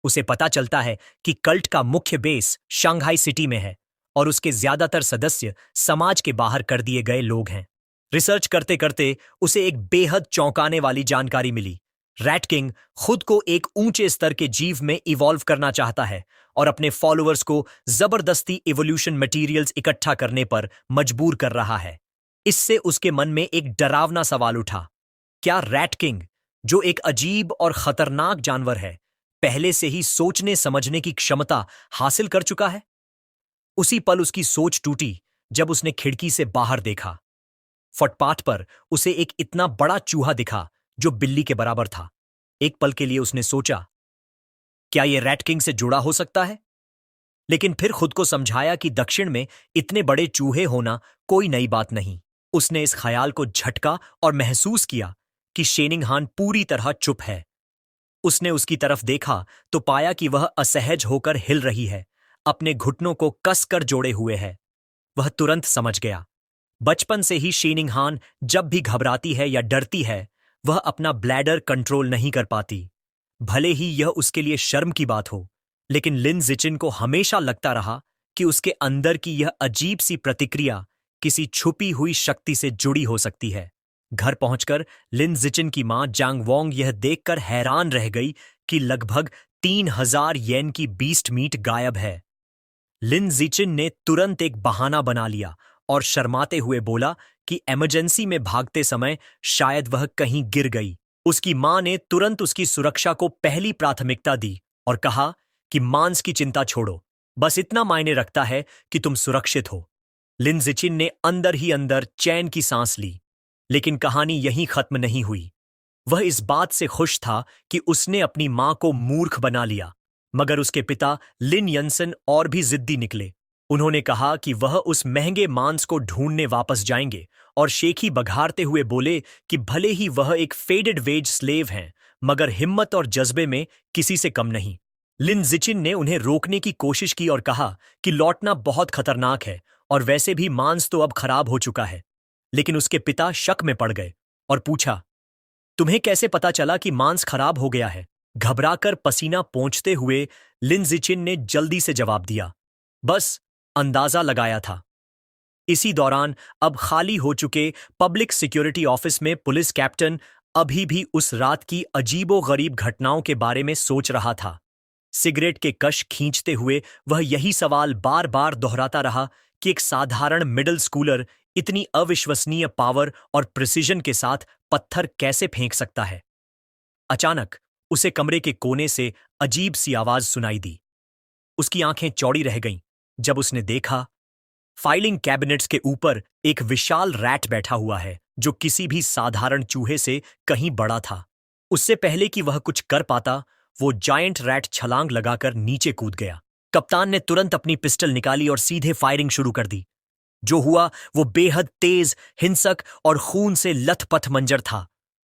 उसे पता चलता है कि कल्ट का मुख्य बेस शंघाई सिटी में है और उसके ज्यादातर सदस्य समाज के बाहर कर दिए गए लोग हैं। रिसर्च करते करते उसे एक बेहद चौंकाने वाली जानकारी मिली। रैट किंग खुद को एक ऊंचे स्तर के जीव में इवॉल्व करना चाहता है और अपने फॉलोअर्स को जबरदस्ती इवोल्यूशन मटेरियल्स इकट्ठा करने पर मजबूर कर रहा है। इससे उसके मन में एक डरावना सवाल उठा, क्या रैट किंग, जो एक अजीब और खतरनाक जानवर है, पहले से ही सोचने समझने की क्षमता हासिल कर चुका है? उसी पल उसकी सोच टूटी जब उसने खिड़की से बाहर देखा। फुटपाथ पर उसे एक इतना बड़ा चूहा दिखा जो बिल्ली के बराबर था। एक पल के लिए उसने सोचा, क्या यह रैट किंग से जुड़ा हो सकता है? लेकिन फिर खुद को समझाया कि दक्षिण में इतने बड़े चूहे होना कोई नई बात नहीं। उसने इस ख्याल को झटका और महसूस किया कि शेनिंगहान पूरी तरह चुप है। उसने उसकी तरफ देखा तो पाया कि वह असहज होकर हिल रही है, अपने घुटनों को कसकर जोड़े हुए है। वह तुरंत समझ गया। बचपन से ही शीनिंगहान जब भी घबराती है या डरती है, वह अपना ब्लैडर कंट्रोल नहीं कर पाती। भले ही यह उसके लिए शर्म की बात हो, लेकिन लिन जिचिन को हमेशा लगता रहा कि उसके अंदर की यह अजीब सी प्रतिक्रिया किसी छुपी हुई शक्ति से जुड़ी हो सकती है। घर पहुंचकर लिन जिचिन की मां जांग वोंग यह देखकर हैरान रह गई कि लगभग 3000 येन की बीस्ट मीट गायब है। लिन जिचिन ने तुरंत एक बहाना बना लिया और शर्माते हुए बोला कि इमरजेंसी में भागते समय शायद वह कहीं गिर गई। उसकी मां ने तुरंत उसकी सुरक्षा को पहली प्राथमिकता दी और कहा कि मांस की चिंता छोड़ो, बस इतना मायने रखता है कि तुम सुरक्षित हो। लिन जिचिन ने अंदर ही अंदर चैन की सांस ली, लेकिन कहानी यहीं खत्म नहीं हुई। वह इस बात से खुश था कि उसने अपनी मां को मूर्ख बना लिया, मगर उसके पिता लिन यंसन और भी जिद्दी निकले। उन्होंने कहा कि वह उस महंगे मांस को ढूंढने वापस जाएंगे और शेखी बघारते हुए बोले कि भले ही वह एक फेडेड वेज स्लेव हैं, मगर हिम्मत और जज्बे में किसी से कम नहीं। लिन जिचिन ने उन्हें रोकने की कोशिश की और कहा कि लौटना बहुत खतरनाक है और वैसे भी मांस तो अब खराब हो चुका है। लेकिन उसके पिता शक में पड़ गए और पूछा, तुम्हें कैसे पता चला कि मांस खराब हो गया है? घबराकर पसीना पोंछते हुए लिन जिचिन ने जल्दी से जवाब दिया, बस अंदाजा लगाया था। इसी दौरान अब खाली हो चुके पब्लिक सिक्योरिटी ऑफिस में पुलिस कैप्टन अभी भी उस रात की अजीबोगरीब घटनाओं के बारे में सोच रहा था। सिगरेट के कश खींचते हुए वह यही सवाल बार बार दोहराता रहा कि एक साधारण मिडिल स्कूलर इतनी अविश्वसनीय पावर और प्रिसिजन के साथ पत्थर कैसे फेंक सकता है। अचानक उसे कमरे के कोने से अजीब सी आवाज सुनाई दी। उसकी आंखें चौड़ी रह गईं जब उसने देखा फाइलिंग कैबिनेट्स के ऊपर एक विशाल रैट बैठा हुआ है जो किसी भी साधारण चूहे से कहीं बड़ा था। उससे पहले कि वह कुछ कर पाता, वो जायंट रैट छलांग लगाकर नीचे कूद गया। कप्तान ने तुरंत अपनी पिस्टल निकाली और सीधे फायरिंग शुरू कर दी। जो हुआ वो बेहद तेज, हिंसक और खून से लथपथ मंजर था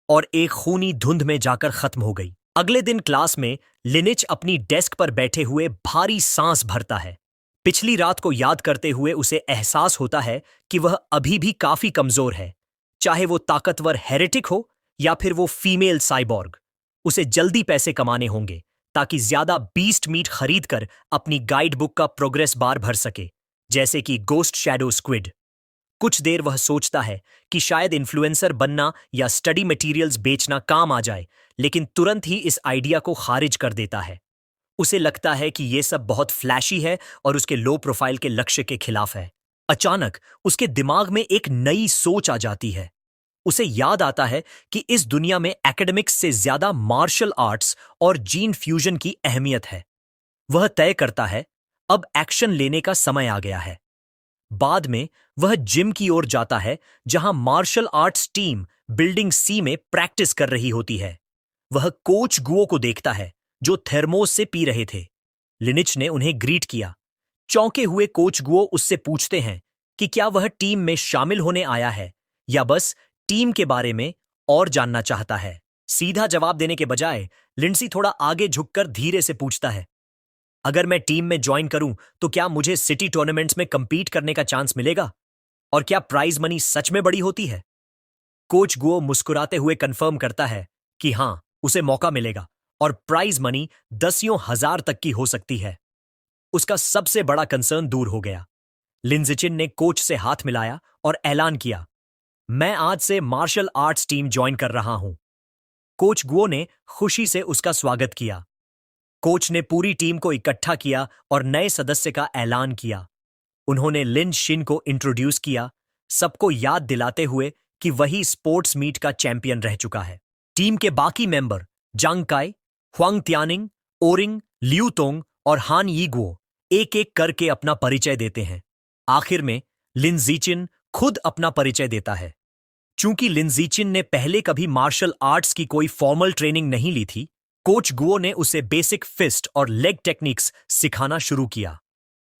और एक खूनी धुंध में जाकर खत्म हो गई। अगले दिन क्लास में लिनिच अपनी डेस्क पर बैठे हुए भारी सांस भरता है। पिछली रात को याद करते हुए उसे एहसास होता है कि वह अभी भी काफी कमजोर है, चाहे वो ताकतवर हेरेटिक हो या फिर वो फीमेल साइबॉर्ग। उसे जल्दी पैसे कमाने होंगे ताकि ज्यादा बीस्ट मीट खरीदकर अपनी गाइड बुक का प्रोग्रेस बार भर सके, जैसे कि गोस्ट शैडो स्क्विड। कुछ देर वह सोचता है कि शायद इन्फ्लुएंसर बनना या स्टडी मटेरियल्स बेचना काम आ जाए, लेकिन तुरंत ही इस आइडिया को खारिज कर देता है। उसे लगता है कि यह सब बहुत फ्लैशी है और उसके लो प्रोफाइल के लक्ष्य के खिलाफ है। अचानक उसके दिमाग में एक नई सोच आ जाती है। उसे याद आता है कि इस दुनिया में एकेडमिक्स से ज्यादा मार्शल आर्ट्स और जीन फ्यूजन की अहमियत है। वह तय करता है अब एक्शन लेने का समय आ गया है। बाद में वह जिम की ओर जाता है जहां मार्शल आर्ट्स टीम बिल्डिंग सी में प्रैक्टिस कर रही होती है। वह कोच गुओ को देखता है जो थर्मोस से पी रहे थे। लिनिच ने उन्हें ग्रीट किया। चौंके हुए कोच गुओ उससे पूछते हैं कि क्या वह टीम में शामिल होने आया है या बस टीम के बारे में और जानना चाहता है। सीधा जवाब देने के बजाय लिंडसी थोड़ा आगे झुककर धीरे से पूछता है, अगर मैं टीम में ज्वाइन करूं तो क्या मुझे सिटी टूर्नामेंट्स में कंपीट करने का चांस मिलेगा? और क्या प्राइज मनी सच में बड़ी होती है? कोच गुओ मुस्कुराते हुए कंफर्म करता है कि हां, उसे मौका मिलेगा और प्राइज मनी दसियों हजार तक की हो सकती है। उसका सबसे बड़ा कंसर्न दूर हो गया। लिन जिचिन ने कोच से हाथ मिलाया और ऐलान किया, मैं आज से मार्शल आर्ट्स टीम ज्वाइन कर रहा हूं। कोच गुओ ने खुशी से उसका स्वागत किया। कोच ने पूरी टीम को इकट्ठा किया और नए सदस्य का ऐलान किया। उन्होंने लिन शिन को इंट्रोड्यूस किया, सबको याद दिलाते हुए कि वही स्पोर्ट्स मीट का चैंपियन रह चुका है। टीम के बाकी मेंबर जांग काई, हुआंग त्यानिंग, ओरिंग, लियू तोंग और हान यीगुओ एक एक करके अपना परिचय देते हैं। आखिर में लिन जिचिन खुद अपना परिचय देता है। चूंकि लिन जिचिन ने पहले कभी मार्शल आर्ट्स की कोई फॉर्मल ट्रेनिंग नहीं ली थी, कोच गुओ ने उसे बेसिक फिस्ट और लेग टेक्निक्स सिखाना शुरू किया।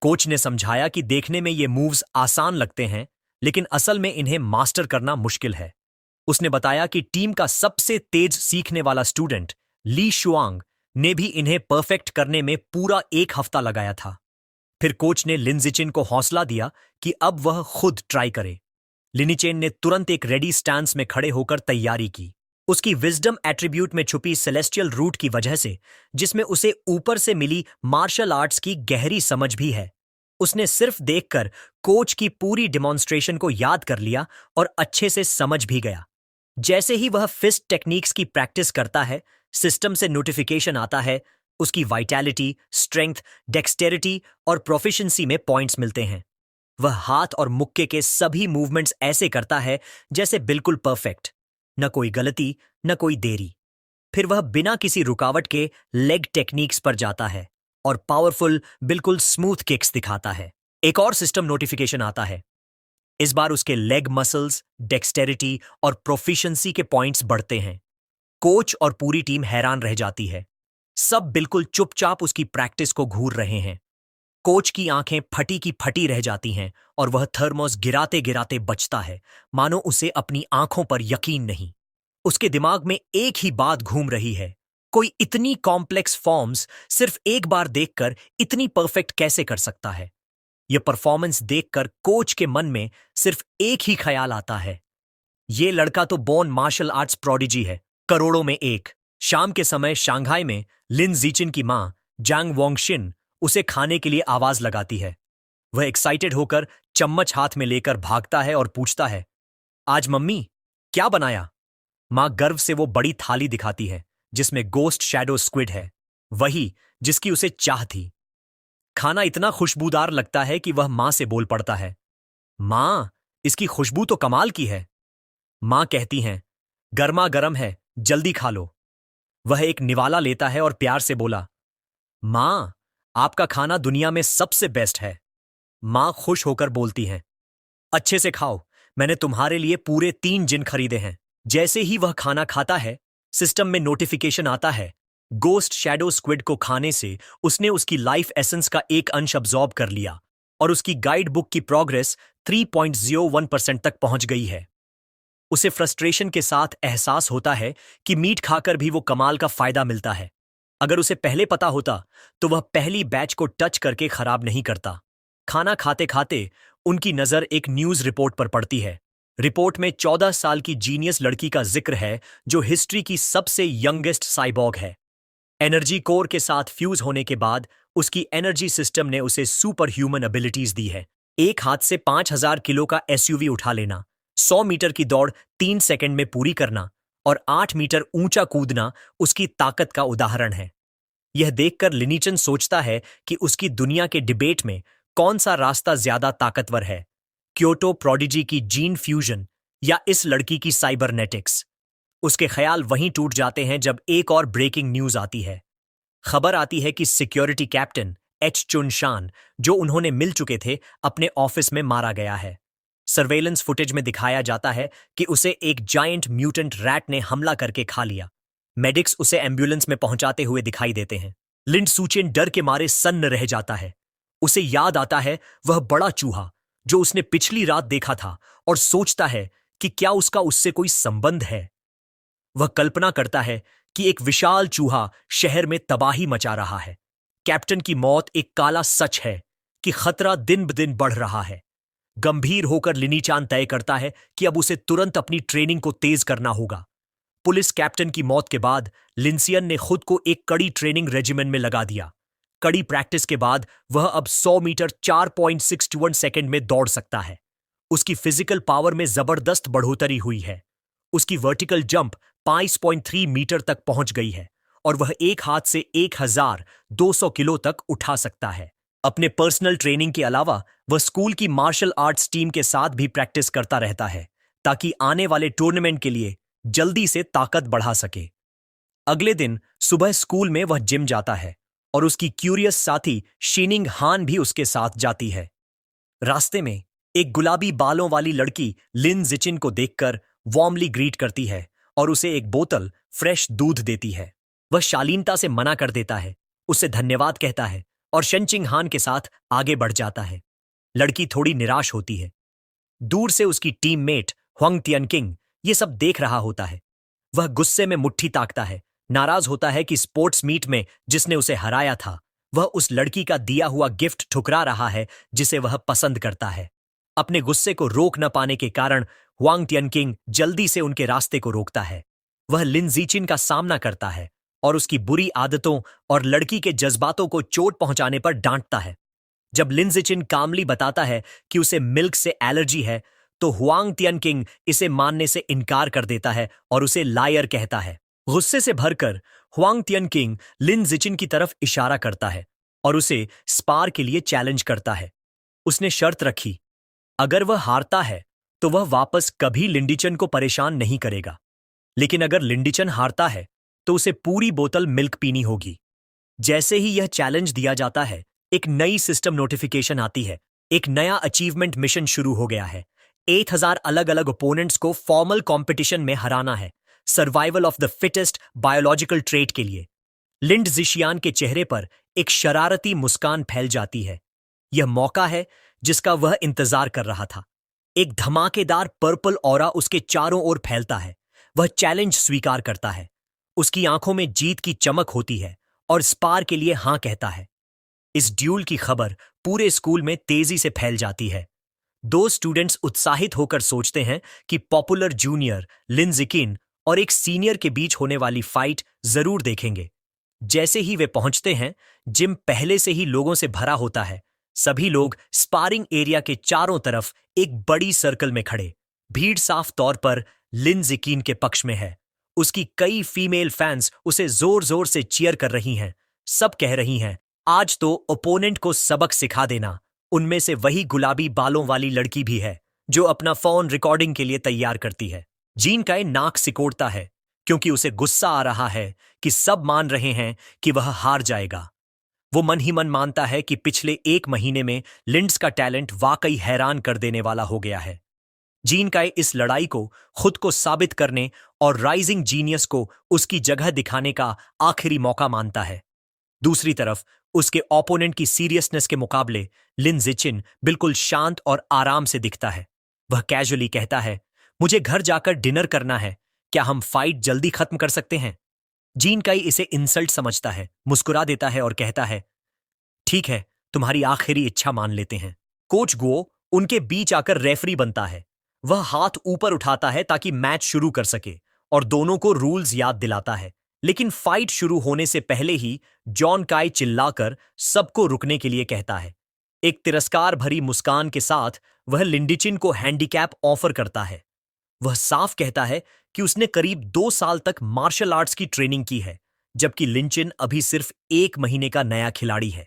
कोच ने समझाया कि देखने में ये मूव्स आसान लगते हैं, लेकिन असल में इन्हें मास्टर करना मुश्किल है। उसने बताया कि टीम का सबसे तेज सीखने वाला स्टूडेंट ली शुआंग ने भी इन्हें परफेक्ट करने में पूरा 1 हफ्ता लगाया था। फिर कोच ने लिनजिचिन को हौसला दिया कि अब वह खुद ट्राई करे। लिनिचेन ने तुरंत एक रेडी स्टैंस में खड़े होकर तैयारी की। उसकी विजडम एट्रीब्यूट में छुपी सेलेस्टियल रूट की वजह से, जिसमें उसे ऊपर से मिली मार्शल आर्ट्स की गहरी समझ भी है, उसने सिर्फ देखकर कोच की पूरी डिमॉन्स्ट्रेशन को याद कर लिया और अच्छे से समझ भी गया। जैसे ही वह फिस्ट टेक्निक्स की प्रैक्टिस करता है, सिस्टम से नोटिफिकेशन आता है, उसकी वाइटैलिटी, स्ट्रेंथ, डेक्सटेरिटी और प्रोफिशिएंसी में पॉइंट्स मिलते हैं। वह हाथ और मुक्के के सभी मूवमेंट्स ऐसे करता है जैसे बिल्कुल परफेक्ट, न कोई गलती, न कोई देरी। फिर वह बिना किसी रुकावट के लेग टेक्निक्स पर जाता है और पावरफुल, बिल्कुल स्मूथ किक्स दिखाता है। एक और सिस्टम नोटिफिकेशन आता है। इस बार उसके लेग मसल्स, डेक्सटेरिटी और प्रोफिशिएंसी के पॉइंट्स बढ़ते हैं। कोच और पूरी टीम हैरान रह जाती है। सब बिल्कुल चुपचाप उसकी प्रैक्टिस को घूर रहे हैं। कोच की आंखें फटी की फटी रह जाती हैं और वह थर्मोस गिराते गिराते बचता है, मानो उसे अपनी आंखों पर यकीन नहीं। उसके दिमाग में एक ही बात घूम रही है, कोई इतनी कॉम्प्लेक्स फॉर्म्स सिर्फ एक बार देखकर इतनी परफेक्ट कैसे कर सकता है। यह परफॉर्मेंस देखकर कोच के मन में सिर्फ एक ही ख्याल आता है, ये लड़का तो बोर्न मार्शल आर्ट्स प्रोडिजी है, करोड़ों में एक। शाम के समय शंघाई में लिन जीचिन की मां जांग वोंगशिन उसे खाने के लिए आवाज लगाती है। वह एक्साइटेड होकर चम्मच हाथ में लेकर भागता है और पूछता है, आज मम्मी क्या बनाया? मां गर्व से वो बड़ी थाली दिखाती है जिसमें गोस्ट शैडो स्क्विड है, वही जिसकी उसे चाह थी। खाना इतना खुशबूदार लगता है कि वह मां से बोल पड़ता है, मां, इसकी खुशबू तो कमाल की है। मां कहती हैं, गर्मा गर्म है, जल्दी खा लो। वह एक निवाला लेता है और प्यार से बोला, मां, आपका खाना दुनिया में सबसे बेस्ट है। मां खुश होकर बोलती हैं, अच्छे से खाओ, मैंने तुम्हारे लिए पूरे 3 जिन खरीदे हैं। जैसे ही वह खाना खाता है, सिस्टम में नोटिफिकेशन आता है, गोस्ट शैडो स्क्विड को खाने से उसने उसकी लाइफ एसेंस का एक अंश अब्सॉर्ब कर लिया और उसकी गाइड बुक की प्रोग्रेस 3.01% तक पहुंच गई है। उसे फ्रस्ट्रेशन के साथ एहसास होता है कि मीट खाकर भी वो कमाल का फायदा मिलता है। अगर उसे पहले पता होता तो वह पहली बैच को टच करके खराब नहीं करता। खाना खाते खाते उनकी नजर एक न्यूज रिपोर्ट पर पड़ती है। रिपोर्ट में 14 साल की जीनियस लड़की का जिक्र है जो हिस्ट्री की सबसे यंगेस्ट साइबॉग है। एनर्जी कोर के साथ फ्यूज होने के बाद उसकी एनर्जी सिस्टम ने उसे सुपर ह्यूमन एबिलिटीज दी है। एक हाथ से 5000 किलो का एसयूवी उठा लेना, 100 मीटर की दौड़ 3 सेकंड में पूरी करना और 8 मीटर ऊंचा कूदना उसकी ताकत का उदाहरण है। यह देखकर लिनिचन सोचता है कि उसकी दुनिया के डिबेट में कौन सा रास्ता ज्यादा ताकतवर है, क्योटो प्रोडिजी की जीन फ्यूजन या इस लड़की की साइबरनेटिक्स। उसके ख्याल वहीं टूट जाते हैं जब एक और ब्रेकिंग न्यूज आती है। खबर आती है कि सिक्योरिटी कैप्टन एच चुनशान, जो उन्होंने मिल चुके थे, अपने ऑफिस में मारा गया है। सर्वेलेंस फुटेज में दिखाया जाता है कि उसे एक जायंट म्यूटेंट रैट ने हमला करके खा लिया। मेडिक्स उसे एम्बुलेंस में पहुंचाते हुए दिखाई देते हैं। लिंड सूचेन डर के मारे सन्न रह जाता है। उसे याद आता है वह बड़ा चूहा जो उसने पिछली रात देखा था और सोचता है कि क्या उसका उससे कोई संबंध है। वह कल्पना करता है कि एक विशाल चूहा शहर में तबाही मचा रहा है। कैप्टन की मौत एक काला सच है कि खतरा दिन ब दिन बढ़ रहा है। गंभीर होकर लिनीचान तय करता है कि अब उसे तुरंत अपनी ट्रेनिंग को तेज करना होगा। पुलिस कैप्टन की मौत के बाद लिंसियन ने खुद को एक कड़ी ट्रेनिंग रेजिमेंट में लगा दिया। कड़ी प्रैक्टिस के बाद वह अब 100 मीटर 4.61 सेकंड में दौड़ सकता है। उसकी फिजिकल पावर में जबरदस्त बढ़ोतरी हुई है। उसकी वर्टिकल जंप 5.3 मीटर तक पहुंच गई है और वह एक हाथ से 1200 किलो तक उठा सकता है। अपने पर्सनल ट्रेनिंग के अलावा वह स्कूल की मार्शल आर्ट्स टीम के साथ भी प्रैक्टिस करता रहता है ताकि आने वाले टूर्नामेंट के लिए जल्दी से ताकत बढ़ा सके। अगले दिन सुबह स्कूल में वह जिम जाता है और उसकी क्यूरियस साथी शीनिंग हान भी उसके साथ जाती है। रास्ते में एक गुलाबी बालों वाली लड़की लिन जिचिन को देखकर वार्मली ग्रीट करती है और उसे एक बोतल फ्रेश दूध देती है। वह शालीनता से मना कर देता है, उसे धन्यवाद कहता है और शेनचिंग हान के साथ आगे बढ़ जाता है। लड़की थोड़ी निराश होती है। दूर से उसकी टीममेट हुआंग तियनकिंग ये सब देख रहा होता है। वह गुस्से में मुट्ठी ताकता है नाराज होता है कि स्पोर्ट्स मीट में जिसने उसे हराया था वह उस लड़की का दिया हुआ गिफ्ट ठुकरा रहा है जिसे वह पसंद करता है। अपने गुस्से को रोक न पाने के कारण हुआंग टियनकिंग जल्दी से उनके रास्ते को रोकता है। वह लिन जीचिन का सामना करता है और उसकी बुरी आदतों और लड़की के जज्बातों को चोट पहुंचाने पर डांटता है। जब लिन जीचिन कामली बताता है कि उसे मिल्क से एलर्जी है तो हुआंग टियनकिंग इसे मानने से इनकार कर देता है और उसे लायर कहता है। गुस्से से भरकर हुआंग टियनकिंग लिन जीचिन की तरफ इशारा करता है और उसे स्पार के लिए चैलेंज करता है। उसने शर्त रखी, अगर वह हारता है तो वह वापस कभी लिंडीचन को परेशान नहीं करेगा, लेकिन अगर लिंडीचन हारता है तो उसे पूरी बोतल मिल्क पीनी होगी। जैसे ही यह चैलेंज दिया जाता है एक नई सिस्टम नोटिफिकेशन आती है। एक नया अचीवमेंट मिशन शुरू हो गया है। 8000 अलग अलग ओपोनेंट्स को फॉर्मल कंपटीशन में हराना है, survival of the fittest biological trait के लिए। लिंड जिशियान के चेहरे पर एक शरारती मुस्कान फैल जाती है। यह मौका है जिसका वह इंतजार कर रहा था। एक धमाकेदार पर्पल ऑरा उसके चारों ओर फैलता है। वह चैलेंज स्वीकार करता है। उसकी आंखों में जीत की चमक होती है और स्पार के लिए हां कहता है। इस ड्यूल की खबर पूरे स्कूल में तेजी से फैल जाती है। दो स्टूडेंट्स उत्साहित होकर सोचते हैं कि पॉपुलर जूनियर लिन जिकिन और एक सीनियर के बीच होने वाली फाइट जरूर देखेंगे। जैसे ही वे पहुंचते हैं, जिम पहले से ही लोगों से भरा होता है। सभी लोग स्पारिंग एरिया के चारों तरफ एक बड़ी सर्कल में खड़े। भीड़ साफ तौर पर लिन जिकिन के पक्ष में है। उसकी कई फीमेल फैंस उसे जोर जोर से चीयर कर रही हैं। सब कह रही हैं, आज तो ओपोनेंट को सबक सिखा देना। उनमें से वही गुलाबी बालों वाली लड़की भी है जो अपना फोन रिकॉर्डिंग के लिए तैयार करती है। जीन काई नाक सिकोड़ता है क्योंकि उसे गुस्सा आ रहा है कि सब मान रहे हैं कि वह हार जाएगा। वो मन ही मन मानता है कि पिछले 1 महीने में लिंड्स का टैलेंट वाकई हैरान कर देने वाला हो गया है। जीन काई इस लड़ाई को खुद को साबित करने और राइजिंग जीनियस को उसकी जगह दिखाने का आखिरी मौका मानता है। दूसरी तरफ उसके ओपोनेंट की सीरियसनेस के मुकाबले लिन जिचिन बिल्कुल शांत और आराम से दिखता है। वह कैजुअली कहता है, मुझे घर जाकर डिनर करना है, क्या हम फाइट जल्दी खत्म कर सकते हैं? जीन काई इसे इंसल्ट समझता है, मुस्कुरा देता है और कहता है, ठीक है, तुम्हारी आखिरी इच्छा मान लेते हैं। कोच गुओ उनके बीच आकर रेफरी बनता है। वह हाथ ऊपर उठाता है ताकि मैच शुरू कर सके और दोनों को रूल्स याद दिलाता है। लेकिन फाइट शुरू होने से पहले ही जॉन काई चिल्लाकर सबको रुकने के लिए कहता है। एक तिरस्कार भरी मुस्कान के साथ वह लिंडीचिन को हैंडीकैप ऑफर करता है। वह साफ कहता है कि उसने करीब 2 साल तक मार्शल आर्ट्स की ट्रेनिंग की है, जबकि लिंचिन अभी सिर्फ 1 महीने का नया खिलाड़ी है।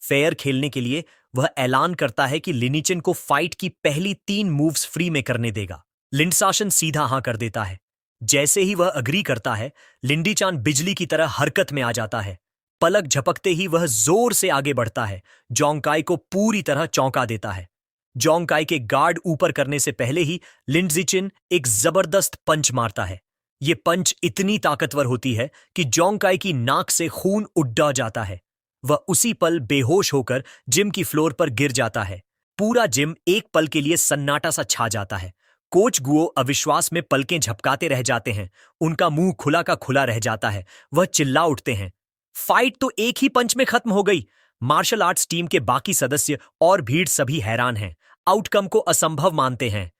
फेयर खेलने के लिए वह ऐलान करता है कि लिनिचिन को फाइट की पहली 3 मूव्स फ्री में करने देगा। लिंडसाशन सीधा हां कर देता है। जैसे ही वह अग्री करता है, लिंडीचान बिजली की तरह हरकत में आ जाता है। पलक झपकते ही वह जोर से आगे बढ़ता है, जोंगकाई को पूरी तरह चौंका देता है। जोंगकाई के गार्ड ऊपर करने से पहले ही लिंडजिचिन एक जबरदस्त पंच मारता है। ये पंच इतनी ताकतवर होती है कि जोंगकाई की नाक से खून उड्डा जाता है। वह उसी पल बेहोश होकर जिम की फ्लोर पर गिर जाता है। पूरा जिम एक पल के लिए सन्नाटा सा छा जाता है। कोच गुओ अविश्वास में पलकें झपकाते रह जाते हैं। उनका मुंह खुला का खुला रह जाता है। वह चिल्ला उठते हैं, फाइट तो एक ही पंच में खत्म हो गई। मार्शल आर्ट्स टीम के बाकी सदस्य और भीड़ सभी हैरान हैं, आउटकम को असंभव मानते हैं।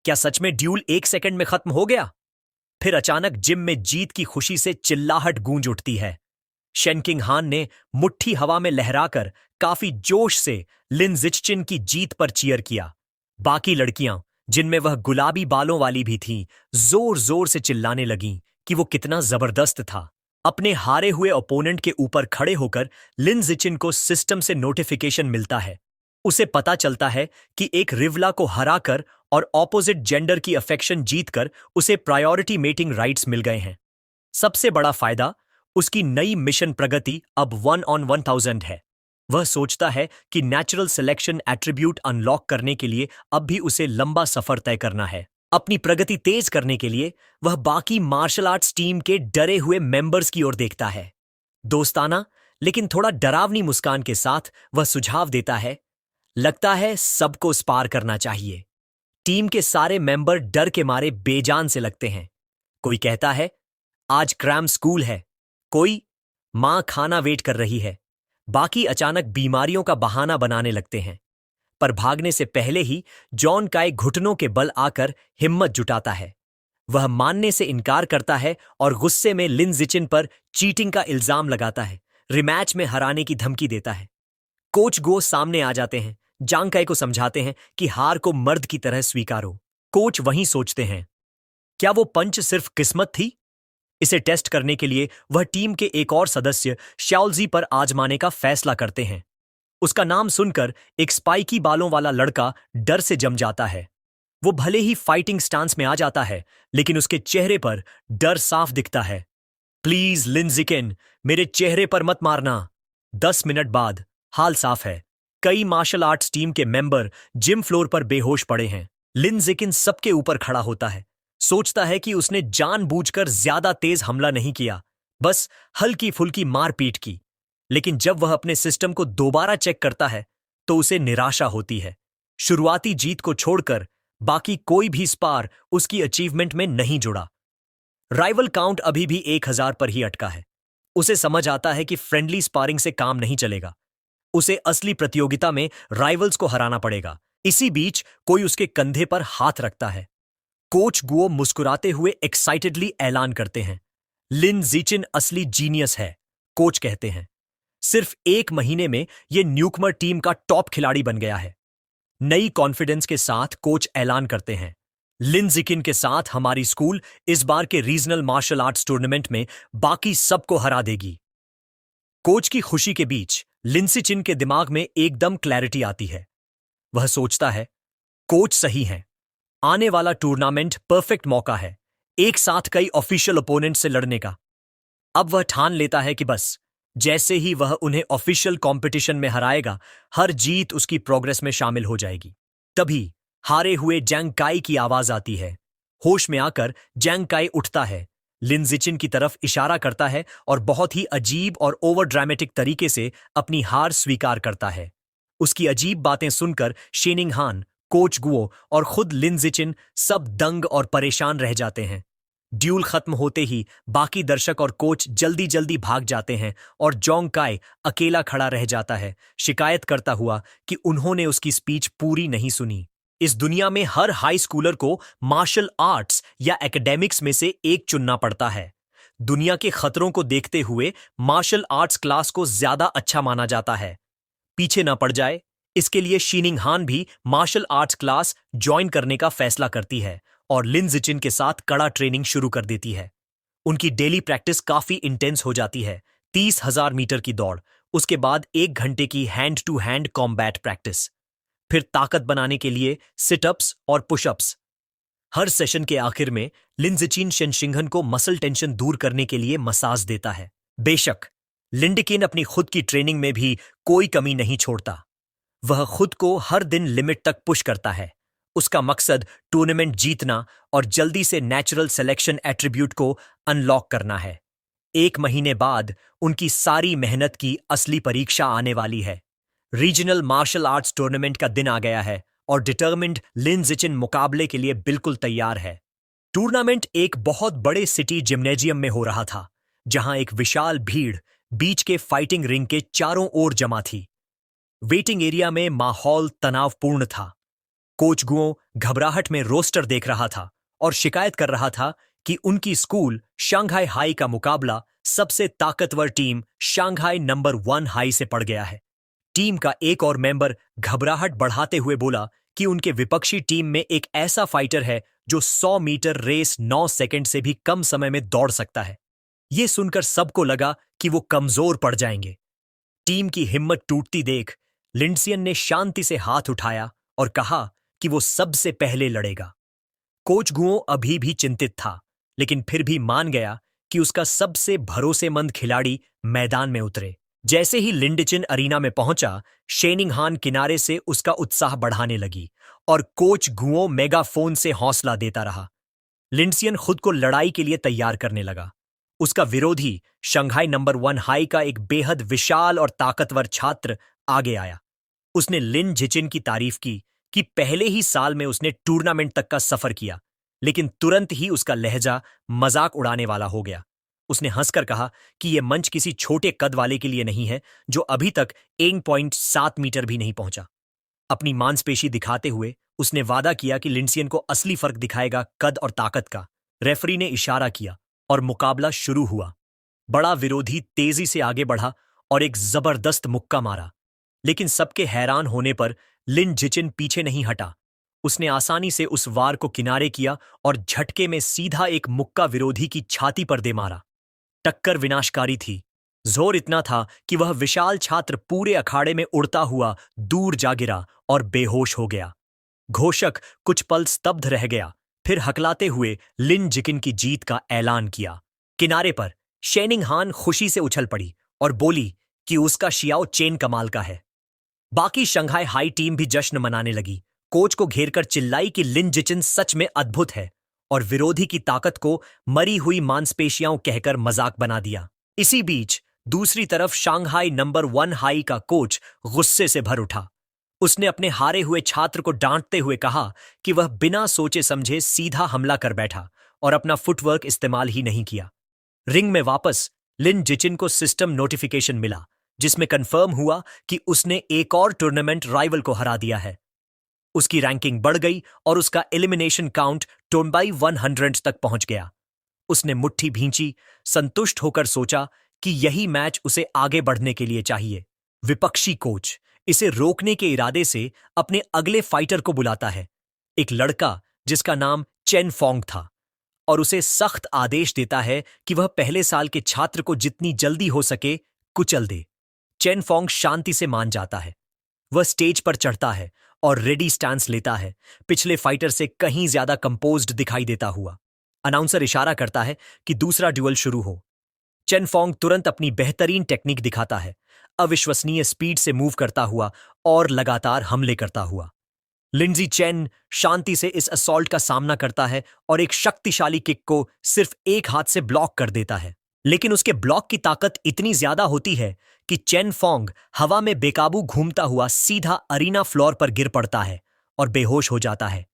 क्या सच में ड्यूल 1 सेकंड में खत्म हो गया? फिर अचानक जिम में जीत की खुशी से चिल्लाहट गूंज उठती है। शेनकिंग हान ने मुट्ठी हवा में लहराकर काफी जोश से लिन जिचिन की जीत पर चीयर किया। बाकी लड़कियां, जिनमें वह गुलाबी बालों वाली भी थीं, जोर जोर से चिल्लाने लगीं कि वो कितना जबरदस्त था। अपने हारे हुए ओपोनेंट के ऊपर खड़े होकर लिन जिचिन को सिस्टम से नोटिफिकेशन मिलता है। उसे पता चलता है कि एक रिवला को हराकर और ऑपोजिट जेंडर की अफेक्शन जीतकर उसे प्रायोरिटी मेटिंग राइट्स मिल गए हैं। सबसे बड़ा फायदा, उसकी नई मिशन प्रगति अब 1 on 1000 है। वह सोचता है कि नेचुरल सिलेक्शन एट्रीब्यूट अनलॉक करने के लिए अब भी उसे लंबा सफर तय करना है। अपनी प्रगति तेज करने के लिए वह बाकी मार्शल आर्ट्स टीम के डरे हुए मेंबर्स की ओर देखता है। दोस्ताना लेकिन थोड़ा डरावनी मुस्कान के साथ वह सुझाव देता है, लगता है सबको स्पार करना चाहिए। टीम के सारे मेंबर डर के मारे बेजान से लगते हैं। कोई कहता है, आज क्रैम स्कूल है, कोई? माँ खाना वेट कर रही है। बाकी अचानक बीमारियों का बहाना बनाने लगते हैं। पर भागने से पहले ही जॉन काय घुटनों के बल आकर हिम्मत जुटाता है। वह मानने से इनकार करता है और गुस्से में लिन जिचिन पर चीटिंग का इल्जाम लगाता है, रिमैच में हराने की धमकी देता है। कोच गो सामने आ जाते हैं, जांग काय को समझाते हैं कि हार को मर्द की तरह स्वीकारो। कोच वहीं सोचते हैं, क्या वो पंच सिर्फ किस्मत थी? इसे टेस्ट करने के लिए वह टीम के एक और सदस्य शाओलजी पर आजमाने का फैसला करते हैं। उसका नाम सुनकर एक स्पाइकी बालों वाला लड़का डर से जम जाता है। वो भले ही फाइटिंग स्टांस में आ जाता है, लेकिन उसके चेहरे पर डर साफ दिखता है। प्लीज लिन जिकिन, मेरे चेहरे पर मत मारना। 10 मिनट बाद हाल साफ है। कई मार्शल आर्ट्स टीम के मेंबर जिम फ्लोर पर बेहोश पड़े हैं। लिन जिकिन सबके ऊपर खड़ा होता है, सोचता है कि उसने जानबूझकर ज्यादा तेज हमला नहीं किया, बस हल्की फुल्की मारपीट की। लेकिन जब वह अपने सिस्टम को दोबारा चेक करता है तो उसे निराशा होती है। शुरुआती जीत को छोड़कर बाकी कोई भी स्पार उसकी अचीवमेंट में नहीं जुड़ा। राइवल काउंट अभी भी 1000 पर ही अटका है। उसे समझ आता है कि फ्रेंडली स्पारिंग से काम नहीं चलेगा। उसे असली प्रतियोगिता में राइवल्स को हराना पड़ेगा। इसी बीच कोई उसके कंधे पर हाथ रखता है। कोच गुओ मुस्कुराते हुए एक्साइटेडली ऐलान करते हैं, लिन जिचिन असली जीनियस है। कोच कहते हैं, सिर्फ 1 महीने में यह न्यूकमर टीम का टॉप खिलाड़ी बन गया है। नई कॉन्फिडेंस के साथ कोच ऐलान करते हैं, लिन जिकिन के साथ हमारी स्कूल इस बार के रीजनल मार्शल आर्ट्स टूर्नामेंट में बाकी सबको हरा देगी। कोच की खुशी के बीच लिनसिचिन के दिमाग में एकदम क्लैरिटी आती है। वह सोचता है, कोच सही है। आने वाला टूर्नामेंट परफेक्ट मौका है, एक साथ कई ऑफिशियल ओपोनेंट से लड़ने का। अब वह ठान लेता है कि बस जैसे ही वह उन्हें ऑफिशियल कंपटीशन में हराएगा, हर जीत उसकी प्रोग्रेस में शामिल हो जाएगी। तभी हारे हुए जैंग काई की आवाज आती है। होश में आकर जैंग काई उठता है, लिन जिचिन की तरफ इशारा करता है और बहुत ही अजीब और ओवर ड्रामेटिक तरीके से अपनी हार स्वीकार करता है। उसकी अजीब बातें सुनकर शेनिंग हान, कोच गुओ और खुद लिन जिचिन सब दंग और परेशान रह जाते हैं। ड्यूल खत्म होते ही बाकी दर्शक और कोच जल्दी जल्दी भाग जाते हैं और जोंग काय अकेला खड़ा रह जाता है, शिकायत करता हुआ कि उन्होंने उसकी स्पीच पूरी नहीं सुनी। इस दुनिया में हर हाई स्कूलर को मार्शल आर्ट्स या एकेडमिक्स में से एक चुनना पड़ता है। दुनिया के खतरों को देखते हुए मार्शल आर्ट्स क्लास को ज्यादा अच्छा माना जाता है। पीछे न पड़ जाए, इसके लिए शीनिंग हान भी मार्शल आर्ट्स क्लास ज्वाइन करने का फैसला करती है और लिन जिचिन के साथ कड़ा ट्रेनिंग शुरू कर देती है। उनकी डेली प्रैक्टिस काफी इंटेंस हो जाती है। 30,000 मीटर की दौड़, उसके बाद 1 घंटे की hand to hand combat practice, फिर ताकत बनाने के लिए सिटअप्स और पुशअप्स। हर सेशन के आखिर में लिन जिचिन शेनशिंगहन को मसल टेंशन दूर करने के लिए मसाज देता है। बेशक लिंडिकिन अपनी खुद की ट्रेनिंग में भी कोई कमी नहीं छोड़ता। वह खुद को हर दिन लिमिट तक पुश करता है। उसका मकसद टूर्नामेंट जीतना और जल्दी से नेचुरल सिलेक्शन एट्रीब्यूट को अनलॉक करना है। 1 महीने बाद उनकी सारी मेहनत की असली परीक्षा आने वाली है। रीजनल मार्शल आर्ट्स टूर्नामेंट का दिन आ गया है और डिटर्मिन्ड लिन जिचिन मुकाबले के लिए बिल्कुल तैयार है। टूर्नामेंट एक बहुत बड़े सिटी जिम्नेजियम में हो रहा था, जहां एक विशाल भीड़ बीच के फाइटिंग रिंग के चारों ओर जमा थी। वेटिंग एरिया में माहौल तनावपूर्ण था। कोच गुओ घबराहट में रोस्टर देख रहा था और शिकायत कर रहा था कि उनकी स्कूल शंघाई हाई का मुकाबला सबसे ताकतवर टीम शंघाई नंबर 1 हाई से पड़ गया है। टीम का एक और मेंबर घबराहट बढ़ाते हुए बोला कि उनके विपक्षी टीम में एक ऐसा फाइटर है जो 100 मीटर रेस 9 सेकंड से भी कम समय में दौड़ सकता है। यह सुनकर सबको लगा कि वो कमजोर पड़ जाएंगे। टीम की हिम्मत टूटती देख लिंडसियन ने शांति से हाथ उठाया और कहा कि वो सबसे पहले लड़ेगा। कोच गुओ अभी भी चिंतित था, लेकिन फिर भी मान गया कि उसका सबसे भरोसेमंद खिलाड़ी मैदान में उतरे। जैसे ही लिंडचिन अरीना में पहुंचा, शेनिंग हान किनारे से उसका उत्साह बढ़ाने लगी और कोच गुओ मेगाफोन से हौसला देता रहा। लिंडसियन खुद को लड़ाई के लिए तैयार करने लगा। उसका विरोधी शंघाई नंबर 1 हाई का एक बेहद विशाल और ताकतवर छात्र आगे आया। उसने लिन जिचिन की तारीफ की कि पहले ही साल में उसने टूर्नामेंट तक का सफर किया, लेकिन तुरंत ही उसका लहजा मजाक उड़ाने वाला हो गया। उसने हंसकर कहा कि यह मंच किसी छोटे कद वाले के लिए नहीं है जो अभी तक 1.7 मीटर भी नहीं पहुंचा। अपनी मांसपेशी दिखाते हुए उसने वादा किया कि लिंडसियन को असली फर्क दिखाएगा कद और ताकत का। रेफरी ने इशारा किया और मुकाबला शुरू हुआ। बड़ा विरोधी तेजी से आगे बढ़ा और एक जबरदस्त मुक्का मारा, लेकिन सबके हैरान होने पर लिन जिचिन पीछे नहीं हटा। उसने आसानी से उस वार को किनारे किया और झटके में सीधा एक मुक्का विरोधी की छाती पर दे मारा। टक्कर विनाशकारी थी। जोर इतना था कि वह विशाल छात्र पूरे अखाड़े में उड़ता हुआ दूर जा गिरा और बेहोश हो गया। घोषक कुछ पल स्तब्ध रह गया, फिर हकलाते हुए लिन जिकिन की जीत का ऐलान किया। किनारे पर शेनिंग हान खुशी से उछल पड़ी और बोली कि उसका शियाओ चेन कमाल का है। बाकी शंघाई हाई टीम भी जश्न मनाने लगी। कोच को घेरकर चिल्लाई कि लिन जिचिन सच में अद्भुत है और विरोधी की ताकत को मरी हुई मांसपेशियां कहकर मजाक बना दिया। इसी बीच दूसरी तरफ शांघाई नंबर 1 हाई का कोच गुस्से से भर उठा। उसने अपने हारे हुए छात्र को डांटते हुए कहा कि वह बिना सोचे समझे सीधा हमला कर बैठा और अपना फुटवर्क इस्तेमाल ही नहीं किया। रिंग में वापस लिन जिचिन को सिस्टम नोटिफिकेशन मिला जिसमें कंफर्म हुआ कि उसने एक और टूर्नामेंट राइवल को हरा दिया है। उसकी रैंकिंग बढ़ गई और उसका एलिमिनेशन काउंट टोनबाई 100 तक पहुंच गया। उसने मुट्ठी भींची, संतुष्ट होकर सोचा कि यही मैच उसे आगे बढ़ने के लिए चाहिए। विपक्षी कोच इसे रोकने के इरादे से अपने अगले फाइटर को बुलाता है, एक लड़का जिसका नाम चेन फोंग था, और उसे सख्त आदेश देता है कि वह पहले साल के छात्र को जितनी जल्दी हो सके कुचल दे। चेन फोंग शांति से मान जाता है। वह स्टेज पर चढ़ता है और रेडी स्टैंस लेता है, पिछले फाइटर से कहीं ज्यादा कंपोज्ड दिखाई देता हुआ। अनाउंसर इशारा करता है कि दूसरा ड्यूअल शुरू हो। चेन फोंग तुरंत अपनी बेहतरीन टेक्निक दिखाता है, अविश्वसनीय स्पीड से मूव करता हुआ और लगातार हमले करता हुआ। लिंडजी चेन शांति से इस असॉल्ट का सामना करता है और एक शक्तिशाली किक को सिर्फ एक हाथ से ब्लॉक कर देता है, लेकिन उसके ब्लॉक की ताकत इतनी ज्यादा होती है कि चेन फोंग हवा में बेकाबू घूमता हुआ सीधा अरीना फ्लोर पर गिर पड़ता है और बेहोश हो जाता है।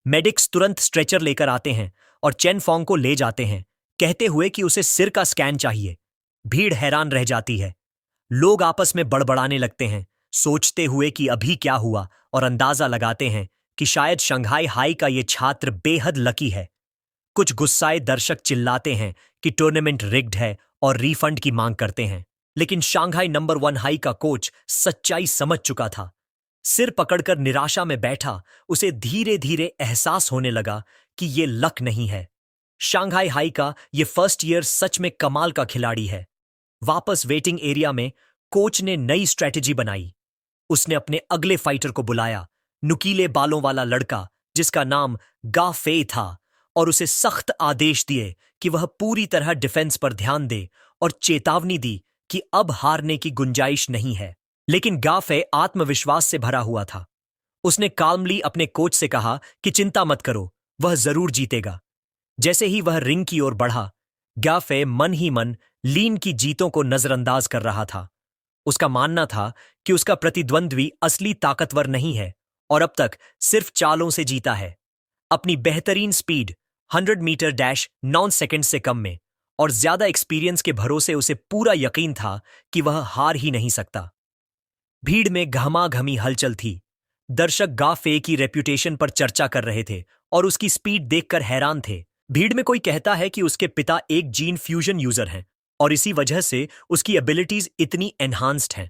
मेडिक्स तुरंत स्ट्रेचर लेकर आते हैं और चेन फोंग को ले जाते हैं, कहते हुए कि उसे सिर का स्कैन चाहिए। भीड़ हैरान रह जाती है। लोग आपस में बड़बड़ाने लगते हैं, सोचते हुए कि अभी क्या हुआ, और अंदाजा लगाते हैं कि शायद शंघाई हाई का ये छात्र बेहद लकी है। कुछ गुस्साए दर्शक चिल्लाते हैं कि टूर्नामेंट रिग्ड है और रिफंड की मांग करते हैं, लेकिन शांघाई नंबर 1 हाई का कोच सच्चाई समझ चुका था। सिर पकड़कर निराशा में बैठा उसे धीरे धीरे एहसास होने लगा कि ये लक नहीं है। शांघाई हाई का ये फर्स्ट ईयर सच में कमाल का खिलाड़ी है। वापस वेटिंग एरिया में कोच ने नई स्ट्रेटेजी बनाई। उसने अपने अगले फाइटर को बुलाया, नुकीले बालों वाला लड़का जिसका नाम गा फे था, और उसे सख्त आदेश दिए कि वह पूरी तरह डिफेंस पर ध्यान दे और चेतावनी दी कि अब हारने की गुंजाइश नहीं है। लेकिन गा फे आत्मविश्वास से भरा हुआ था। उसने काल्मली अपने कोच से कहा कि चिंता मत करो, वह जरूर जीतेगा। जैसे ही वह रिंग की ओर बढ़ा, गा फे मन ही मन लीन की जीतों को नजरअंदाज कर रहा था। उसका मानना था कि उसका प्रतिद्वंद्वी असली ताकतवर नहीं है और अब तक सिर्फ चालों से जीता है। अपनी बेहतरीन स्पीड 100 मीटर डैश 9 सेकंड से कम में और ज्यादा एक्सपीरियंस के भरोसे उसे पूरा यकीन था कि वह हार ही नहीं सकता। भीड़ में घमाघमी हलचल थी। दर्शक गा फे की रेप्यूटेशन पर चर्चा कर रहे थे और उसकी स्पीड देखकर हैरान थे। भीड़ में कोई कहता है कि उसके पिता एक जीन फ्यूजन यूजर हैं और इसी वजह से उसकी एबिलिटीज इतनी एनहांस्ड हैं।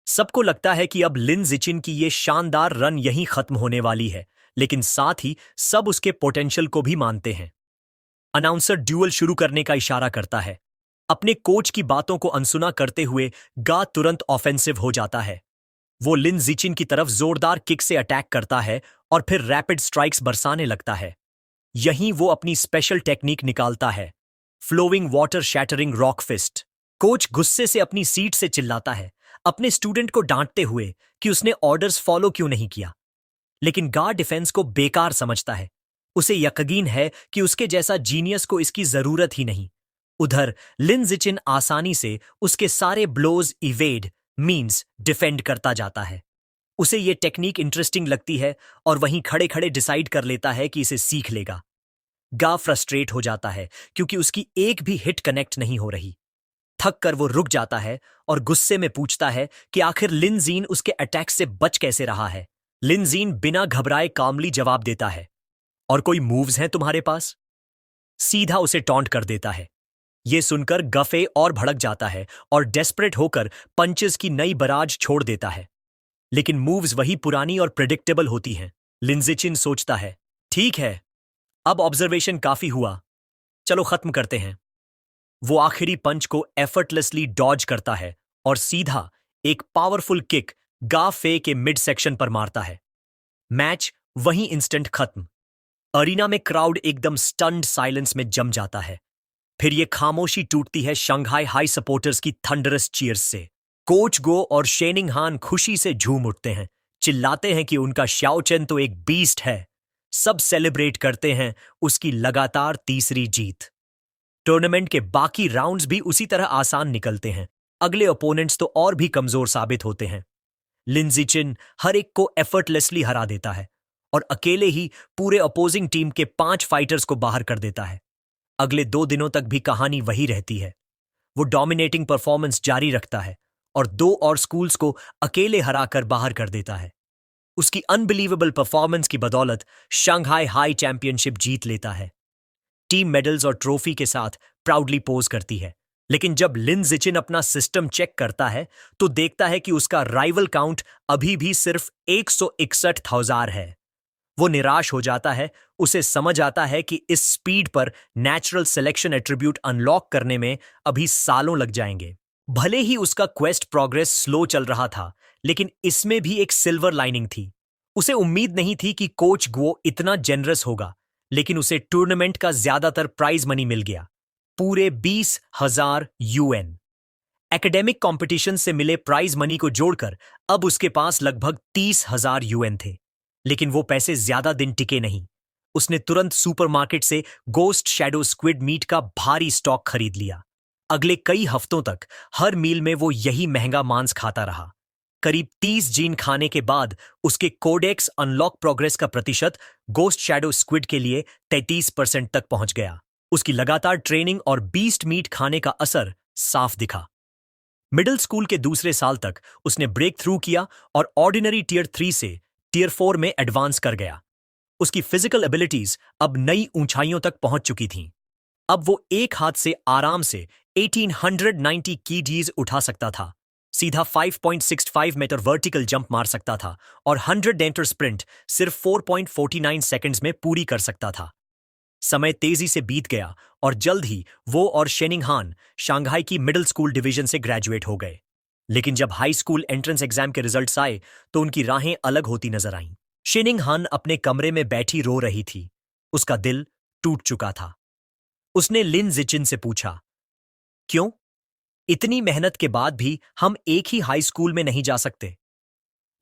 सबको लगता है कि अब लिन जिचिन की ये शानदार रन यहीं खत्म होने वाली है, लेकिन साथ ही सब उसके पोटेंशियल को भी मानते हैं। अनाउंसर ड्यूअल शुरू करने का इशारा करता है। अपने कोच की बातों को अनसुना करते हुए गा तुरंत ऑफेंसिव हो जाता है। वो लिन जिचिन की तरफ जोरदार किक से अटैक करता है और फिर रैपिड स्ट्राइक्स बरसाने लगता है। यहीं वो अपनी स्पेशल टेक्निक निकालता है, flowing water shattering rock fist. Coach गुस्से से अपनी सीट से चिल्लाता है, अपने स्टूडेंट को डांटते हुए कि उसने ऑर्डर्स फॉलो क्यों नहीं किया। लेकिन गा डिफेंस को बेकार समझता है। उसे यकीन है कि उसके जैसा जीनियस को इसकी जरूरत ही नहीं। उधर लिन जिचिन आसानी से उसके सारे ब्लोज इवेड मींस डिफेंड करता जाता है। उसे ये टेक्निक इंटरेस्टिंग लगती है और वहीं खड़े खड़े डिसाइड कर लेता है कि इसे सीख लेगा। गा फ्रस्ट्रेट हो जाता है क्योंकि उसकी एक भी हिट कनेक्ट नहीं हो रही। थक कर वो रुक जाता है और गुस्से में पूछता है कि आखिर लिन जीन उसके अटैक से बच कैसे रहा है। लिन जीन बिना घबराए कामली जवाब देता है, और कोई मूव्स हैं तुम्हारे पास? सीधा उसे टॉन्ट कर देता है। ये सुनकर गफे और भड़क जाता है और डेस्परेट होकर पंचेस की नई बराज छोड़ देता है। लेकिन मूव्स वही पुरानी और प्रिडिक्टेबल होती हैं। लिंजिचिन सोचता है, ठीक है, अब ऑब्जर्वेशन काफी हुआ, चलो खत्म करते हैं। वो आखिरी पंच को एफर्टलेसली डॉज करता है और सीधा एक पावरफुल किक गा फे के मिड सेक्शन पर मारता है। मैच वहीं इंस्टेंट खत्म। अरीना में क्राउड एकदम स्टन्ड साइलेंस में जम जाता है। फिर ये खामोशी टूटती है शंघाई हाई सपोर्टर्स की थंडरस चीयर्स से। कोच गो और शेनिंग हान खुशी से झूम उठते हैं, चिल्लाते हैं कि उनका श्याओ चेन तो एक बीस्ट है। सब सेलिब्रेट करते हैं उसकी लगातार तीसरी जीत। टूर्नामेंट के बाकी राउंड्स भी उसी तरह आसान निकलते हैं। अगले ओपोनेंट्स तो और भी कमजोर साबित होते हैं। लिंजिचिन हर एक को एफर्टलेसली हरा देता है और अकेले ही पूरे अपोजिंग टीम के 5 फाइटर्स को बाहर कर देता है। अगले 2 दिनों तक भी कहानी वही रहती है। वो डोमिनेटिंग परफॉर्मेंस जारी रखता है और 2 और स्कूल्स को अकेले हराकर बाहर कर देता है। उसकी अनबिलीवेबल परफॉर्मेंस की बदौलत शंघाई हाई चैंपियनशिप जीत लेता है। टीम मेडल्स और ट्रॉफी के साथ प्राउडली पोज करती है। लेकिन जब लिन जिचिन अपना सिस्टम चेक करता है तो देखता है कि उसका राइवल काउंट अभी भी सिर्फ 161,000 है। वो निराश हो जाता है। उसे समझ आता है कि इस स्पीड पर नेचुरल सिलेक्शन एट्रीब्यूट अनलॉक करने में अभी सालों लग जाएंगे। भले ही उसका क्वेस्ट प्रोग्रेस स्लो चल रहा था, लेकिन इसमें भी एक सिल्वर लाइनिंग थी। उसे उम्मीद नहीं थी कि कोच गुओ इतना जेनरस होगा, लेकिन उसे टूर्नामेंट का ज्यादातर प्राइज मनी मिल गया, पूरे 20,000 यूएन। एकेडमिक कंपटीशन से मिले प्राइज मनी को जोड़कर अब उसके पास लगभग 30,000 यूएन थे। लेकिन वो पैसे ज्यादा दिन टिके नहीं। उसने तुरंत सुपरमार्केट से गोस्ट शैडो स्क्विड मीट का भारी स्टॉक खरीद लिया। अगले कई हफ्तों तक हर मील में वो यही महंगा मांस खाता रहा। करीब 30 जीन खाने के बाद उसके कोडेक्स अनलॉक प्रोग्रेस का प्रतिशत गोस्ट शैडो स्क्विड के लिए 33% तक पहुंच गया। उसकी लगातार ट्रेनिंग और बीस्ट मीट खाने का असर साफ दिखा। मिडिल स्कूल के दूसरे साल तक उसने ब्रेक थ्रू किया और ऑर्डिनरी टीयर 3 से टीयर 4 में एडवांस कर गया। उसकी फिजिकल एबिलिटीज अब नई ऊंचाइयों तक पहुंच चुकी थीं। अब वो एक हाथ से आराम से 1890 कीजीज उठा सकता था, सीधा 5.65 मीटर वर्टिकल जंप मार सकता था और 100 डेंटर स्प्रिंट सिर्फ 4.49 सेकंड्स में पूरी कर सकता था। समय तेजी से बीत गया और जल्द ही वो और शेनिंग हान शंघाई की मिडिल स्कूल डिवीजन से ग्रेजुएट हो गए। लेकिन जब हाई स्कूल एंट्रेंस एग्जाम के रिजल्ट्स आए तो उनकी राहें अलग होती नजर आईं। शेनिंग हान अपने कमरे में बैठी रो रही थी। उसका दिल टूट चुका था। उसने लिन जिचिन से पूछा, क्यों? इतनी मेहनत के बाद भी हम एक ही हाई स्कूल में नहीं जा सकते?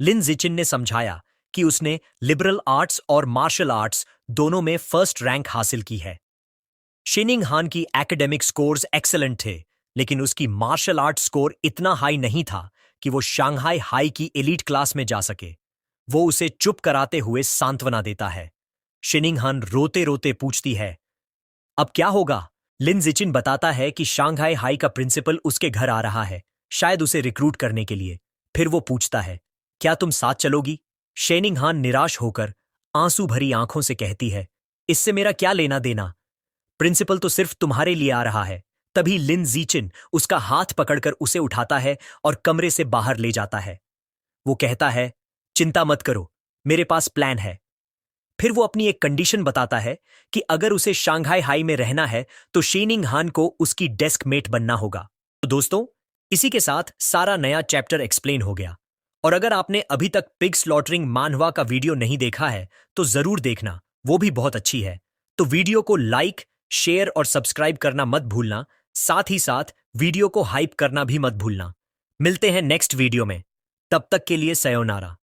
लिन जिचिन ने समझाया कि उसने लिबरल आर्ट्स और मार्शल आर्ट्स दोनों में फर्स्ट रैंक हासिल की है। शेनिंग हान की एकेडमिक स्कोर्स एक्सेलेंट थे, लेकिन उसकी मार्शल आर्ट स्कोर इतना हाई नहीं था कि वो शंघाई हाई की एलीट क्लास में जा सके। वो उसे चुप कराते हुए सांत्वना देता है। शेनिंग हान रोते रोते पूछती है, अब क्या होगा? लिन जिचिन बताता है कि शंघाई हाई का प्रिंसिपल उसके घर आ रहा है, शायद उसे रिक्रूट करने के लिए। फिर वो पूछता है, क्या तुम साथ चलोगी? शेनिंग हान निराश होकर आंसू भरी आंखों से कहती है, इससे मेरा क्या लेना देना? प्रिंसिपल तो सिर्फ तुम्हारे लिए आ रहा है। तभी लिन जिचिन उसका हाथ पकड़कर उसे उठाता है और कमरे से बाहर ले जाता है। वो कहता है, चिंता मत करो, मेरे पास प्लान है। फिर वो अपनी एक कंडीशन बताता है कि अगर उसे शंघाई हाई में रहना है तो शेनिंग हान को उसकी डेस्क मेट बनना होगा। तो दोस्तों, इसी के साथ सारा नया चैप्टर एक्सप्लेन हो गया। और अगर आपने अभी तक पिग स्लॉटरिंग मानहवा का वीडियो नहीं देखा है तो जरूर देखना, वो भी बहुत अच्छी है। तो वीडियो को लाइक, शेयर और सब्सक्राइब करना मत भूलना। साथ ही साथ वीडियो को हाइप करना भी मत भूलना। मिलते हैं नेक्स्ट वीडियो में। तब तक के लिए सयोनारा।